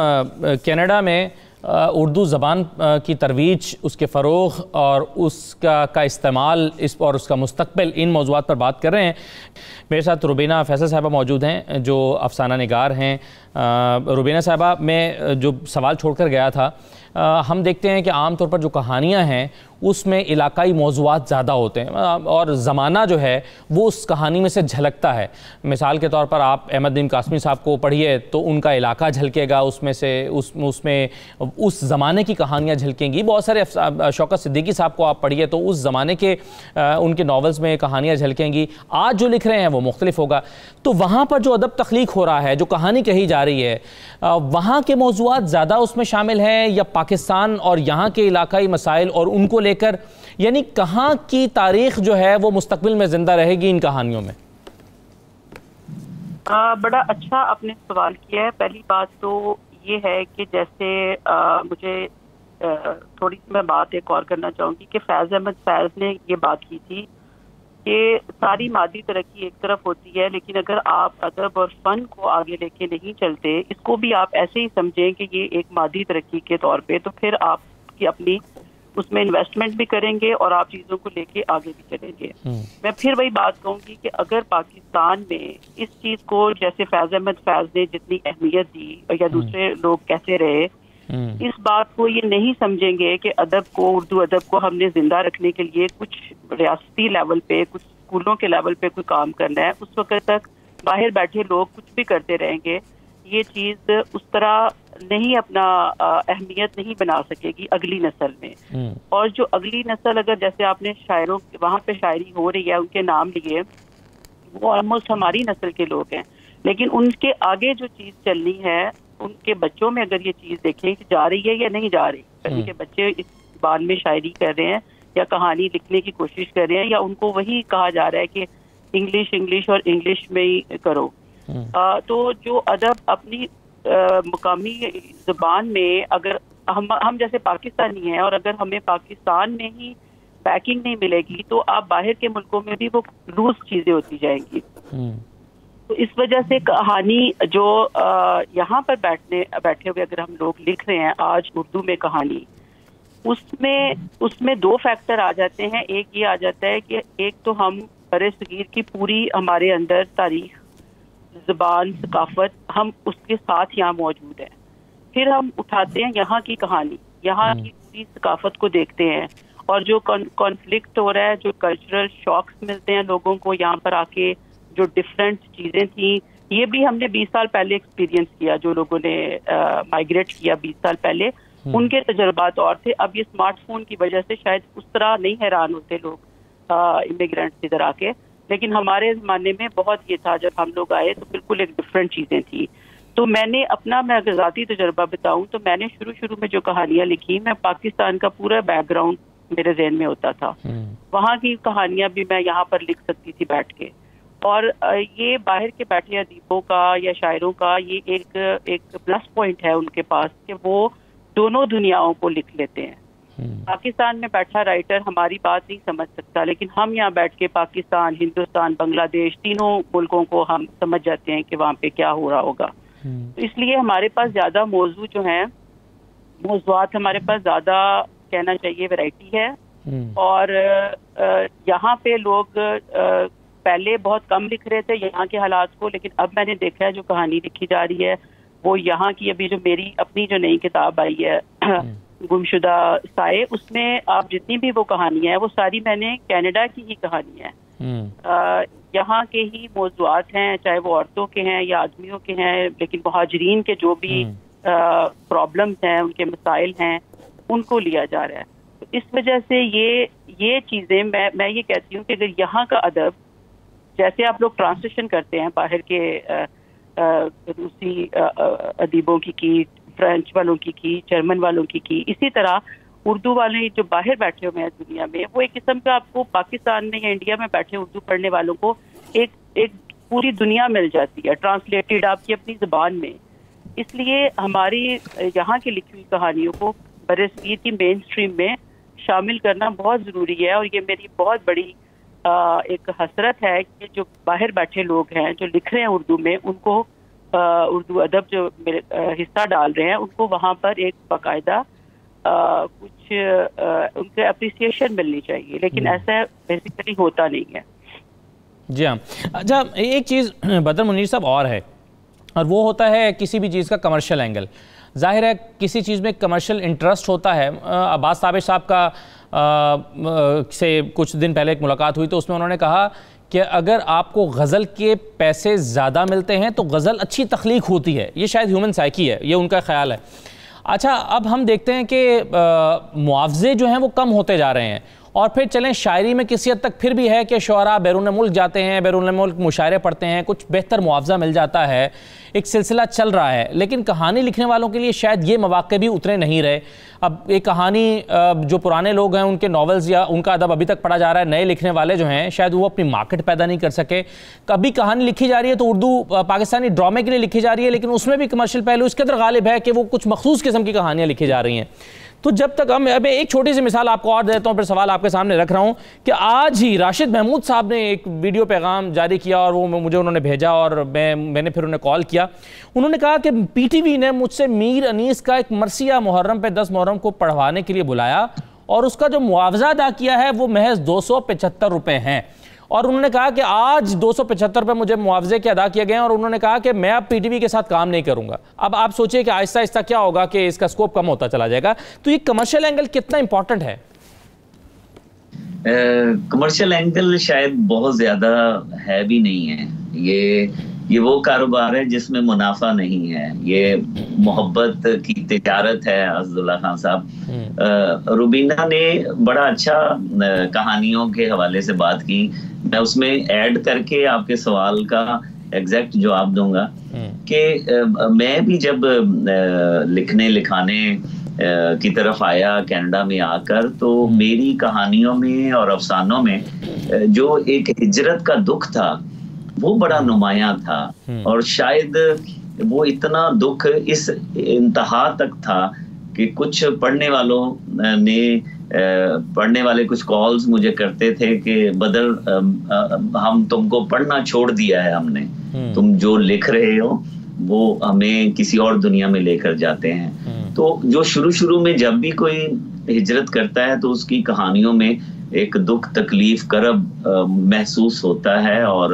کینیڈا میں اردو زبان کی ترویج، اس کے فروغ اور اس کا استعمال اور اس کا مستقبل، ان موضوعات پر بات کر رہے ہیں۔ میرے ساتھ روبینہ فیصل صاحبہ موجود ہیں جو افسانہ نگار ہیں۔ روبینہ صاحبہ، میں جو سوال چھوڑ کر گیا تھا، ہم دیکھتے ہیں کہ عام طور پر جو کہانیاں ہیں اس میں علاقائی موضوعات زیادہ ہوتے ہیں اور زمانہ جو ہے وہ اس کہانی میں سے جھلکتا ہے۔ مثال کے طور پر آپ احمد نعیم قاسمی صاحب کو پڑھیے تو ان کا علاقہ جھلکے گا، اس میں اس زمانے کی کہانیاں جھلکیں گی۔ بہت سارے شوکت صدیقی صاحب کو آپ پڑھیے تو اس زمانے کے ان کے ناولز میں کہانیاں جھلکیں گی۔ آج جو لکھ رہے ہیں وہ مختلف ہوگا۔ تو وہاں پر جو ادب تخلیق ہو رہا ہے، جو کہانی کہی جا رہی ہے، وہاں کے موضوعات زیادہ اس میں شامل ہیں یا پاکستان اور یہاں کے علاقائی مسائل اور ان کو لے کر، یعنی کہاں کی تاریخ جو ہے وہ مستقبل میں زندہ رہے گی ان کہانیوں میں؟ بڑا اچھا آپ نے سوال کیا ہے۔ پہلی بات تو یہ ہے کہ جیسے مجھے تھوڑی سی میں بات ایک اور کرنا چاہوں گی کہ فیض احمد فیض نے یہ بات کی تھی کہ ساری مادی ترقی ایک طرف ہوتی ہے، لیکن اگر آپ ادب اور فن کو آگے لے کے نہیں چلتے، اس کو بھی آپ ایسے ہی سمجھیں کہ یہ ایک مادی ترقی کے طور پہ، تو پھر آپ کی اپنی اس میں انویسٹمنٹ بھی کریں گے اور آپ چیزوں کو لے کے آگے بھی چلیں گے۔ میں پھر وہی بات کہوں گی کہ اگر پاکستان میں اس چیز کو جیسے فیض احمد فیض نے جتنی اہمیت دی یا دوسرے لوگ کہتے رہے، اس بات کو یہ نہیں سمجھیں گے کہ ادب کو، اردو ادب کو ہم نے زندہ رکھنے کے لیے کچھ ریاستی لیول پہ، کچھ اسکولوں کے لیول پہ کوئی کام کرنا ہے، اس وقت تک باہر بیٹھے لوگ کچھ بھی کرتے رہیں گے، یہ چیز اس طرح نہیں اپنا اہمیت نہیں بنا سکے گی اگلی نسل میں۔ اور جو اگلی نسل، اگر جیسے آپ نے شاعروں وہاں پہ شاعری ہو رہی ہے، ان کے نام لیے، وہ آلموسٹ ہماری نسل کے لوگ ہیں، لیکن ان کے آگے جو چیز چلنی ہے، ان کے بچوں میں اگر یہ چیز دیکھیں کہ جا رہی ہے یا نہیں جا رہی، ان کے بچے اس زبان میں شاعری کر رہے ہیں یا کہانی لکھنے کی کوشش کر رہے ہیں، یا ان کو وہی کہا جا رہا ہے کہ انگلش اور انگلش میں ہی کرو۔ تو جو ادب اپنی مقامی زبان میں، اگر ہم جیسے پاکستانی ہیں اور اگر ہمیں پاکستان میں ہی بیکنگ نہیں ملے گی تو آپ باہر کے ملکوں میں بھی وہ لوز چیزیں ہوتی جائیں گی۔ تو اس وجہ سے کہانی جو یہاں پر بیٹھے ہوئے اگر ہم لوگ لکھ رہے ہیں آج اردو میں کہانی، اس میں دو فیکٹر آ جاتے ہیں۔ ایک یہ آ جاتا ہے کہ ایک تو ہم برصغیر کی پوری ہمارے اندر تاریخ، زبان، ثقافت، ہم اس کے ساتھ یہاں موجود ہیں، پھر ہم اٹھاتے ہیں یہاں کی کہانی، یہاں کی پوری ثقافت کو دیکھتے ہیں، اور جو کانفلکٹ ہو رہا ہے، جو کلچرل شاکس ملتے ہیں لوگوں کو یہاں پر آ کے، جو ڈفرینٹ چیزیں تھیں، یہ بھی ہم نے 20 سال پہلے ایکسپیرینس کیا، جو لوگوں نے مائگریٹ کیا 20 سال پہلے، ان کے تجربات اور تھے۔ اب یہ اسمارٹ فون کی وجہ سے شاید اس طرح نہیں حیران ہوتے لوگ امیگرینٹس ادھر آ کے، لیکن ہمارے زمانے میں بہت یہ تھا، جب ہم لوگ آئے تو بالکل ایک ڈفرینٹ چیزیں تھیں۔ تو میں نے میں اگر ذاتی تجربہ بتاؤں تو میں نے شروع میں جو کہانیاں لکھی، میں پاکستان کا پورا بیک گراؤنڈ میرے ذہن میں ہوتا تھا، وہاں کی کہانیاں بھی میں یہاں پر لکھ سکتی تھی بیٹھ کے، اور یہ باہر کے بیٹھے ادیبوں کا یا شاعروں کا یہ ایک پلس پوائنٹ ہے ان کے پاس کہ وہ دونوں دنیاؤں کو لکھ لیتے ہیں۔ پاکستان میں بیٹھا رائٹر ہماری بات نہیں سمجھ سکتا، لیکن ہم یہاں بیٹھ کے پاکستان، ہندوستان، بنگلہ دیش، تینوں ملکوں کو ہم سمجھ جاتے ہیں کہ وہاں پہ کیا ہو رہا ہوگا۔ اس لیے ہمارے پاس زیادہ موضوعات ہمارے پاس زیادہ کہنا چاہیے ویرائٹی ہے، اور یہاں پہ لوگ پہلے بہت کم لکھ رہے تھے یہاں کے حالات کو، لیکن اب میں نے دیکھا ہے جو کہانی لکھی جا رہی ہے وہ یہاں کی، ابھی جو میری اپنی جو نئی کتاب آئی ہے گمشدہ سائے، اس میں آپ جتنی بھی وہ کہانیاں ہیں وہ ساری میں نے کینیڈا کی ہی کہانیاں ہیں، یہاں کے ہی موضوعات ہیں، چاہے وہ عورتوں کے ہیں یا آدمیوں کے ہیں، لیکن مہاجرین کے جو بھی پرابلمس ہیں، ان کے مسائل ہیں، ان کو لیا جا رہا ہے. تو اس وجہ سے یہ چیزیں میں یہ کہتی ہوں کہ اگر یہاں کا ادب، جیسے آپ لوگ ٹرانسلیشن کرتے ہیں باہر کے روسی ادیبوں کی، فرینچ والوں کی، جرمن والوں کی، اسی طرح اردو والے جو باہر بیٹھے ہوئے ہیں دنیا میں، وہ ایک قسم کا آپ کو پاکستان میں یا انڈیا میں بیٹھے اردو پڑھنے والوں کو ایک پوری دنیا مل جاتی ہے ٹرانسلیٹڈ آپ کی اپنی زبان میں. اس لیے ہماری یہاں کی لکھی ہوئی کہانیوں کو برصغیر کی مین اسٹریم میں شامل کرنا بہت ضروری ہے، اور یہ میری بہت بڑی ایک حسرت ہے کہ جو باہر بیٹھے لوگ ہیں جو لکھ رہے ہیں اردو میں، ان کو اردو ادب جو میرے حصہ ڈال رہے ہیں، ان کو وہاں پر ایک باقاعدہ کچھ ان کے اپریسیشن ملنی چاہیے، لیکن ایسا بیسیکلی ہوتا نہیں ہے. جی ہاں. اچھا، ایک چیز بدر منیر صاحب اور ہے، اور وہ ہوتا ہے کسی بھی چیز کا کمرشل اینگل. ظاہر ہے کسی چیز میں کمرشل انٹرسٹ ہوتا ہے. عباس ثابت صاحب کا سے کچھ دن پہلے ایک ملاقات ہوئی تو اس میں انہوں نے کہا کہ اگر آپ کو غزل کے پیسے زیادہ ملتے ہیں تو غزل اچھی تخلیق ہوتی ہے. یہ شاید ہیومن سائیکی ہے، یہ ان کا خیال ہے. اچھا، اب ہم دیکھتے ہیں کہ معاوضے جو ہیں وہ کم ہوتے جا رہے ہیں، اور پھر چلیں شاعری میں کسی حد تک پھر بھی ہے کہ شعراء بیرون ملک جاتے ہیں، بیرون ملک مشاعرے پڑھتے ہیں، کچھ بہتر معاوضہ مل جاتا ہے، ایک سلسلہ چل رہا ہے. لیکن کہانی لکھنے والوں کے لیے شاید یہ مواقع بھی اتنے نہیں رہے. اب ایک کہانی جو پرانے لوگ ہیں ان کے ناولز یا ان کا ادب ابھی تک پڑھا جا رہا ہے، نئے لکھنے والے جو ہیں شاید وہ اپنی مارکیٹ پیدا نہیں کر سکے. کبھی کہانی لکھی جا رہی ہے تو اردو پاکستانی ڈرامے کے لیے لکھی جا رہی ہے، لیکن اس میں بھی کمرشل پہلو اس قدر غالب ہے کہ وہ کچھ مخصوص قسم کی کہانیاں لکھی جا رہی ہیں. تو جب تک اب ایک چھوٹی سی مثال آپ کو اور دیتا ہوں، پھر سوال آپ کے سامنے رکھ رہا ہوں کہ آج ہی راشد محمود صاحب نے ایک ویڈیو پیغام جاری کیا، اور وہ مجھے انہوں نے بھیجا، اور میں نے پھر انہیں کال کیا. انہوں نے کہا کہ پی ٹی وی نے مجھ سے میر انیس کا ایک مرثیہ محرم پہ 10 محرم کو پڑھوانے کے لیے بلایا، اور اس کا جو معاوضہ ادا کیا ہے وہ محض 275 روپے ہیں. اور انہوں نے کہا کہ آج 275 روپے مجھے معاوضے کے ادا کیے گئے ہیں، اور انہوں نے کہا کہ میں اب پی ٹی وی کے ساتھ کام نہیں کروں گا. اب آپ سوچئے کہ آہستہ آہستہ کیا ہوگا کہ اس کا سکوپ کم ہوتا چلا جائے گا. تو یہ کمرشل اینگل کتنا امپورٹنٹ ہے؟ کمرشل اینگل شاید بہت زیادہ ہے بھی نہیں ہے. یہ وہ کاروبار ہے جس میں منافع نہیں ہے، یہ محبت کی تجارت ہے. اسداللہ خان صاحب، روبینہ نے بڑا اچھا کہانیوں کے حوالے سے بات کی. میں اس میں ایڈ کر کے آپ کے سوال کا ایگزیکٹ جواب دوں گا کہ میں بھی جب لکھنے لکھانے کی طرف آیا کینیڈا میں آ کر، تو میری کہانیوں میں اور افسانوں میں جو ایک ہجرت کا دکھ تھا وہ بڑا نمایاں تھا. اور شاید وہ اتنا دکھ اس انتہا تک تھا کہ کچھ پڑھنے والے کچھ کالز مجھے کرتے تھے کہ بدر ہم تم کو پڑھنا چھوڑ دیا ہے، ہم نے، تم جو لکھ رہے ہو وہ ہمیں کسی اور دنیا میں لے کر جاتے ہیں. تو جو شروع میں جب بھی کوئی ہجرت کرتا ہے تو اس کی کہانیوں میں ایک دکھ، تکلیف، کرب محسوس ہوتا ہے. اور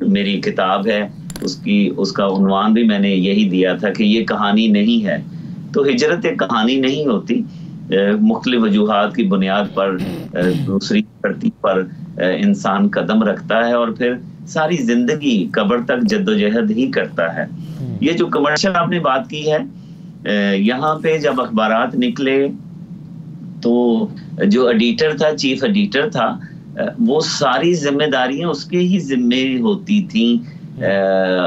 میری کتاب ہے، اس کا عنوان بھی میں نے یہی دیا تھا کہ یہ کہانی نہیں ہے. تو ہجرت ایک کہانی نہیں ہوتی. مختلف وجوہات کی بنیاد پر دوسری دھرتی پر انسان قدم رکھتا ہے، اور پھر ساری زندگی قبر تک جدوجہد ہی کرتا ہے. یہ جو کمرشل آپ نے بات کی ہے، یہاں پہ جب اخبارات نکلے تو جو ایڈیٹر تھا، چیف ایڈیٹر تھا، وہ ساری ذمہ داریاں اس کے ہی ذمے ہوتی تھیں.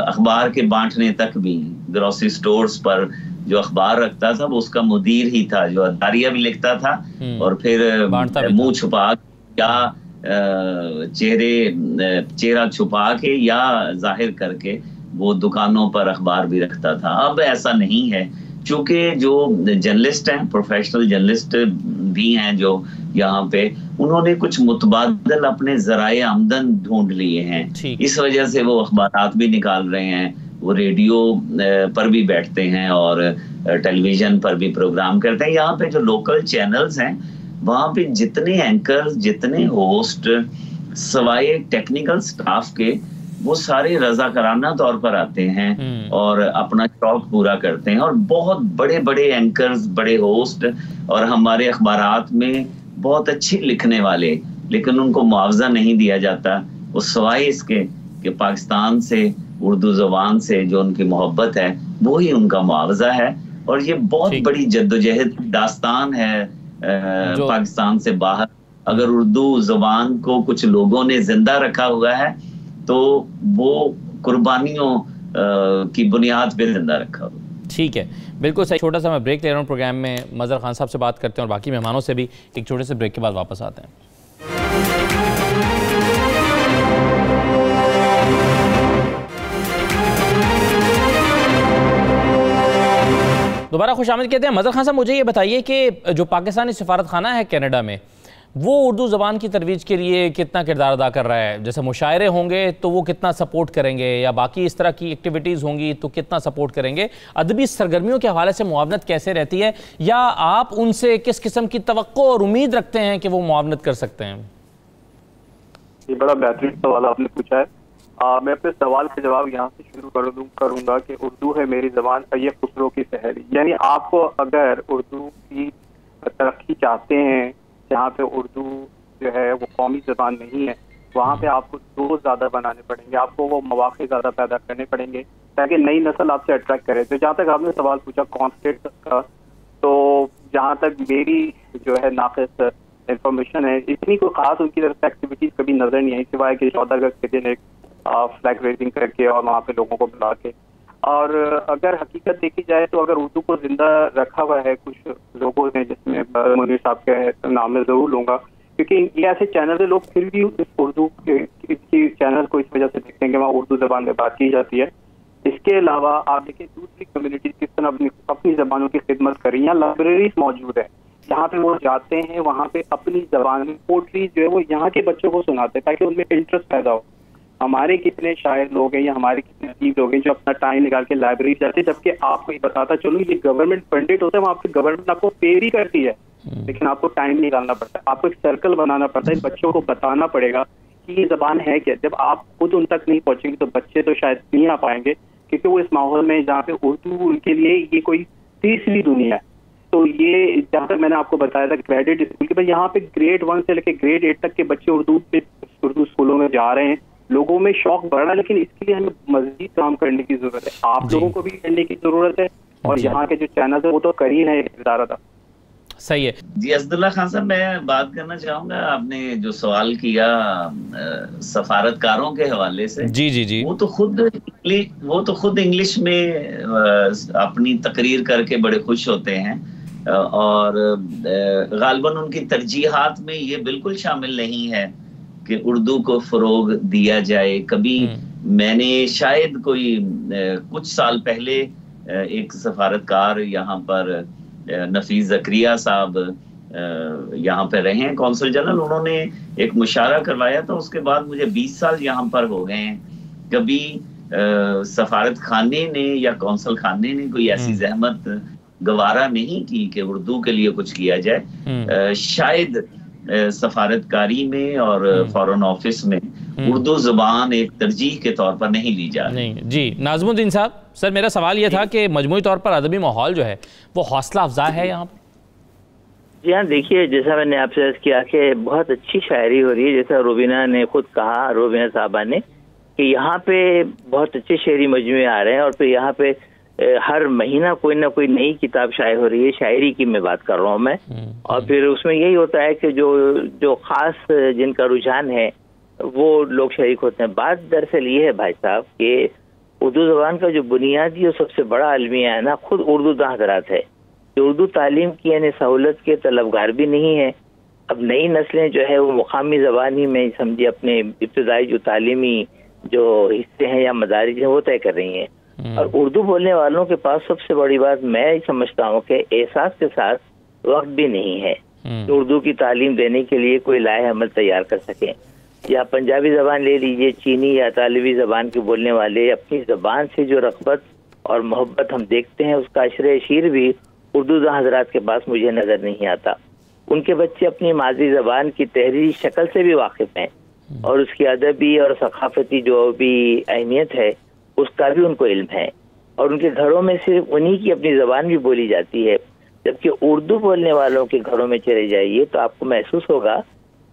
اخبار کے بانٹنے تک بھی، گروسری سٹورز پر جو اخبار رکھتا تھا وہ اس کا مدیر ہی تھا، جو اداریہ بھی لکھتا تھا اور پھر منہ چھپا یا چہرہ چھپا کے یا ظاہر کر کے وہ دکانوں پر اخبار بھی رکھتا تھا. اب ایسا نہیں ہے، چونکہ جو جرنلسٹ ہیں، پروفیشنل جرنلسٹ بھی ہیں جو یہاں پہ، انہوں نے کچھ متبادل اپنے ذرائع آمدن ڈھونڈ لیے ہیں. اس وجہ سے وہ اخبارات بھی نکال رہے ہیں، وہ ریڈیو پر بھی بیٹھتے ہیں اور ٹیلی ویژن پر بھی پروگرام کرتے ہیں. یہاں پہ جو لوکل چینلز ہیں وہاں پہ جتنے اینکر، جتنے ہوسٹ، سوائے ٹیکنیکل سٹاف کے وہ سارے رضاکارانہ طور پر آتے ہیں اور اپنا شوق پورا کرتے ہیں، اور بہت بڑے بڑے اینکرز، بڑے ہوسٹ اور ہمارے اخبارات میں بہت اچھے لکھنے والے، لیکن ان کو معاوضہ نہیں دیا جاتا، وہ سوائے اس کے کہ پاکستان سے، اردو زبان سے جو ان کی محبت ہے وہی ان کا معاوضہ ہے۔ اور یہ بہت بڑی جدوجہد داستان ہے پاکستان سے باہر۔ اگر اردو زبان کو کچھ لوگوں نے زندہ رکھا ہوا ہے تو وہ قربانیوں کی بنیاد پہ زندہ رکھا ہوا۔ ٹھیک ہے، بالکل صحیح۔ چھوٹا سا میں بریک لے رہا ہوں پروگرام میں، مظہر خان صاحب سے بات کرتے ہیں اور باقی مہمانوں سے بھی ایک چھوٹے سے بریک کے بعد واپس آتے ہیں۔ دوبارہ خوش آمدید کہتے ہیں۔ مظہر خان صاحب، مجھے یہ بتائیے کہ جو پاکستانی سفارت خانہ ہے کینیڈا میں، وہ اردو زبان کی ترویج کے لیے کتنا کردار ادا کر رہا ہے؟ جیسے مشاعرے ہوں گے تو وہ کتنا سپورٹ کریں گے، یا باقی اس طرح کی ایکٹیویٹیز ہوں گی تو کتنا سپورٹ کریں گے؟ ادبی سرگرمیوں کے حوالے سے معاونت کیسے رہتی ہے، یا آپ ان سے کس قسم کی توقع اور امید رکھتے ہیں کہ وہ معاونت کر سکتے ہیں؟ یہ بڑا بہترین سوال آپ نے پوچھا ہے۔ میں اپنے سوال کا جواب یہاں سے شروع کروں گا کہ اردو ہے میری زبان، یہ خسرو کی سحری۔ یعنی آپ کو اگر اردو کی ترقی چاہتے ہیں، جہاں پہ اردو جو ہے وہ قومی زبان نہیں ہے، وہاں پہ آپ کو دوست زیادہ بنانے پڑیں گے، آپ کو وہ مواقع زیادہ پیدا کرنے پڑیں گے تاکہ نئی نسل آپ سے اٹریکٹ کرے۔ تو جہاں تک آپ نے سوال پوچھا کانسلیٹ کا، تو جہاں تک میری جو ہے ناقص انفارمیشن ہے، اتنی کوئی خاص ان کی طرف سے ایکٹیویٹیز کبھی نظر نہیں آئی، سوائے کہ 14 اگست کے دن ایک فلیگ ریزنگ کر کے اور وہاں پہ لوگوں کو بلا کے۔ اور اگر حقیقت دیکھی جائے تو اگر اردو کو زندہ رکھا ہوا ہے کچھ لوگوں نے، جس میں منیر صاحب کے نام میں ضرور لوں گا، کیونکہ یہ ایسے چینل ہے، لوگ پھر بھی اس اردو کی چینل کو اس وجہ سے دیکھتے ہیں کہ وہاں اردو زبان میں بات کی جاتی ہے۔ اس کے علاوہ آپ دیکھیں دوسری کمیونٹیز کس طرح اپنی زبانوں کی خدمت کر رہی ہیں۔ یہاں لائبریریز موجود ہے جہاں پہ وہ جاتے ہیں، وہاں پہ اپنی زبان میں پوٹری جو ہے وہ یہاں کے بچوں کو سناتے ہیں تاکہ ان میں انٹرسٹ پیدا ہو۔ ہمارے کتنے شاعر لوگ ہیں یا ہمارے کتنے ادیب لوگ ہیں جو اپنا ٹائم نکال کے لائبریری جاتے ہیں، جبکہ آپ کو یہ بتاتا چلو یہ گورنمنٹ فنڈیڈ ہوتا ہے، وہاں پہ گورنمنٹ آپ کو پے بھی کرتی ہے، لیکن آپ کو ٹائم نکالنا پڑتا ہے، آپ کو ایک سرکل بنانا پڑتا ہے، بچوں کو بتانا پڑے گا کہ یہ زبان ہے کیا۔ جب آپ خود ان تک نہیں پہنچیں گے تو بچے تو شاید نہیں آ پائیں گے، کیونکہ وہ اس ماحول میں جہاں پہ اردو ان کے لیے یہ کوئی تیسری دنیا ہے۔ تو یہ جہاں تک میں نے آپ کو بتایا تھا کریڈٹ اسکول کے، یہاں پہ گریڈ 1 سے لے کے گریڈ 8 تک کے بچے اردو اسکولوں میں جا رہے ہیں، لوگوں میں شوق بڑھ رہا ہے، لیکن اس کے لیے ہمیں مزید کام کرنے کی ضرورت ہے، آپ لوگوں کو بھی کرنے کی ضرورت ہے، اور یہاں کے جو چینل ہے وہ تو کر ہی رہے ہیں ادارہ تھا۔ صحیح ہے جی اسداللہ خان صاحب، میں بات کرنا چاہوں گا، آپ نے جو سوال کیا سفارتکاروں کے حوالے سے، جی وہ تو خود انگلش میں اپنی تقریر کر کے بڑے خوش ہوتے ہیں، اور غالباً ان کی ترجیحات میں یہ بالکل شامل نہیں ہے کہ اردو کو فروغ دیا جائے۔ کبھی میں نے شاید کوئی کچھ سال پہلے ایک سفارتکار یہاں پر نفیس زکریا صاحب یہاں پہ رہے ہیں کونسل جنرل، انہوں نے ایک مشاعرہ کروایا تھا، اس کے بعد مجھے 20 سال یہاں پر ہو گئے ہیں، کبھی سفارت خانے نے یا کونسل خانے نے کوئی ایسی زحمت گوارا نہیں کی کہ اردو کے لیے کچھ کیا جائے۔ شاید سفارتکاری میں اور فارن آفس میں اردو زبان ایک ترجیح کے طور پر نہیں لی جا رہی۔ جی ناظم الدین صاحب، سر میرا سوال یہ تھا کہ مجموعی طور پر ادبی ماحول جو ہے وہ حوصلہ افزا ہے یہاں پر؟ جی ہاں، دیکھیے جیسا میں نے آپ سے عرض کیا کہ بہت اچھی شاعری ہو رہی ہے، جیسا روبینہ نے خود کہا، روبینہ صاحبہ نے، کہ یہاں پہ بہت اچھے شعری مجموعے آ رہے ہیں، اور پھر یہاں پہ ہر مہینہ کوئی نہ کوئی نئی کتاب شائع ہو رہی ہے، شاعری کی میں بات کر رہا ہوں میں، اور پھر اس میں یہی ہوتا ہے کہ جو خاص جن کا رجحان ہے وہ لوگ شریک ہوتے ہیں۔ بات دراصل یہ ہے بھائی صاحب کہ اردو زبان کا جو بنیادی اور سب سے بڑا المیہ ہے نا، خود اردو داں حضرات ہے، جو اردو تعلیم کی یعنی سہولت کے طلبگار بھی نہیں ہے۔ اب نئی نسلیں جو ہے وہ مقامی زبان ہی میں سمجھے اپنے ابتدائی جو تعلیمی جو حصے ہیں یا مدارج ہیں وہ طے کر رہی ہیں، اور اردو بولنے والوں کے پاس سب سے بڑی بات میں سمجھتا ہوں کہ احساس کے ساتھ وقت بھی نہیں ہے کہ اردو کی تعلیم دینے کے لیے کوئی لائحہ عمل تیار کر سکیں۔ یا پنجابی زبان لے لیجئے، چینی یا اطالوی زبان کے بولنے والے اپنی زبان سے جو رغبت اور محبت ہم دیکھتے ہیں، اس کا عشر اشیر بھی اردو داں حضرات کے پاس مجھے نظر نہیں آتا۔ ان کے بچے اپنی مادری زبان کی تحریری شکل سے بھی واقف ہیں، اور اس کی ادبی اور ثقافتی جو بھی اہمیت ہے اس کا بھی ان کو علم ہے، اور ان کے گھروں میں صرف انہی کی اپنی زبان بھی بولی جاتی ہے، جبکہ اردو بولنے والوں کے گھروں میں چلے جائیے تو آپ کو محسوس ہوگا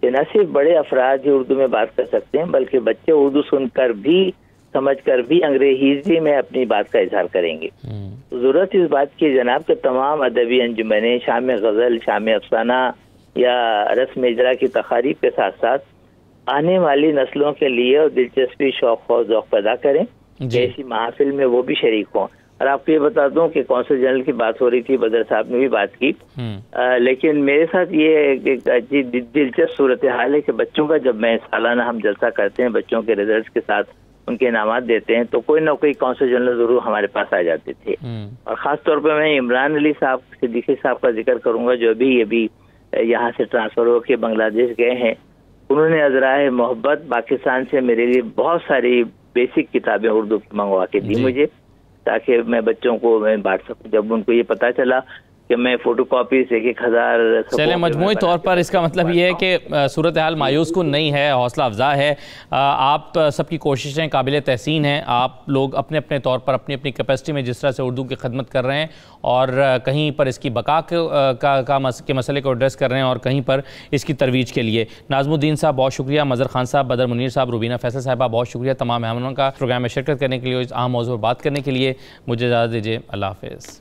کہ نہ صرف بڑے افراد ہی اردو میں بات کر سکتے ہیں، بلکہ بچے اردو سن کر بھی سمجھ کر بھی انگریزی میں اپنی بات کا اظہار کریں گے۔ ضرورت اس بات کی جناب کہ تمام ادبی انجمنیں شام غزل، شام افسانہ یا رسم اجرا کی تقاریب کے ساتھ ساتھ آنے والی نسلوں کے لیے اور دلچسپی، شوق و ذوق پیدا کریں کہ ایسی محافل میں وہ بھی شریک ہوں۔ اور آپ کو یہ بتا دوں کہ کونسل جنرل کی بات ہو رہی تھی، بدر صاحب نے بھی بات کی، لیکن میرے ساتھ یہ ایک عجیب دلچسپ صورتحال ہے کہ بچوں کا جب میں سالانہ ہم جلسہ کرتے ہیں، بچوں کے ریزلٹس کے ساتھ ان کے انعامات دیتے ہیں، تو کوئی نہ کوئی کونسل جنرل ضرور ہمارے پاس آ جاتے تھے، اور خاص طور پہ میں عمران علی صاحب صدیقی صاحب کا ذکر کروں گا، جو ابھی یہاں سے ٹرانسفر ہو کے بنگلہ دیش گئے ہیں۔ انہوں نے عذرائے محبت پاکستان سے میرے لیے بہت ساری بیسک کتابیں اردو کی منگوا کے دی مجھے، تاکہ میں بچوں کو میں بانٹ سکوں۔ جب ان کو یہ پتا چلا کہ میں فوٹو کاپیز 1000 چلے مجموعی طور پر اس کا مطلب یہ ہے کہ صورتحال مایوس کن نہیں ہے، حوصلہ افزا ہے۔ آپ سب کی کوششیں قابل تحسین ہیں، آپ لوگ اپنے اپنے طور پر اپنی اپنی کیپیسٹی میں جس طرح سے اردو کی خدمت کر رہے ہیں، اور کہیں پر اس کی بقا کے مسئلے کو ایڈریس کر رہے ہیں، اور کہیں پر اس کی ترویج کے لیے۔ ناظم الدین صاحب بہت شکریہ، مظہر خان صاحب، بدر منیر صاحب، روبینہ فیصل صاحبہ بہت شکریہ، تمام مہمانوں کا پروگرام میں شرکت کرنے کے لیے، اس اہم موضوع پر بات کرنے کے لیے۔ مجھے اجازت دیجیے، اللہ حافظ۔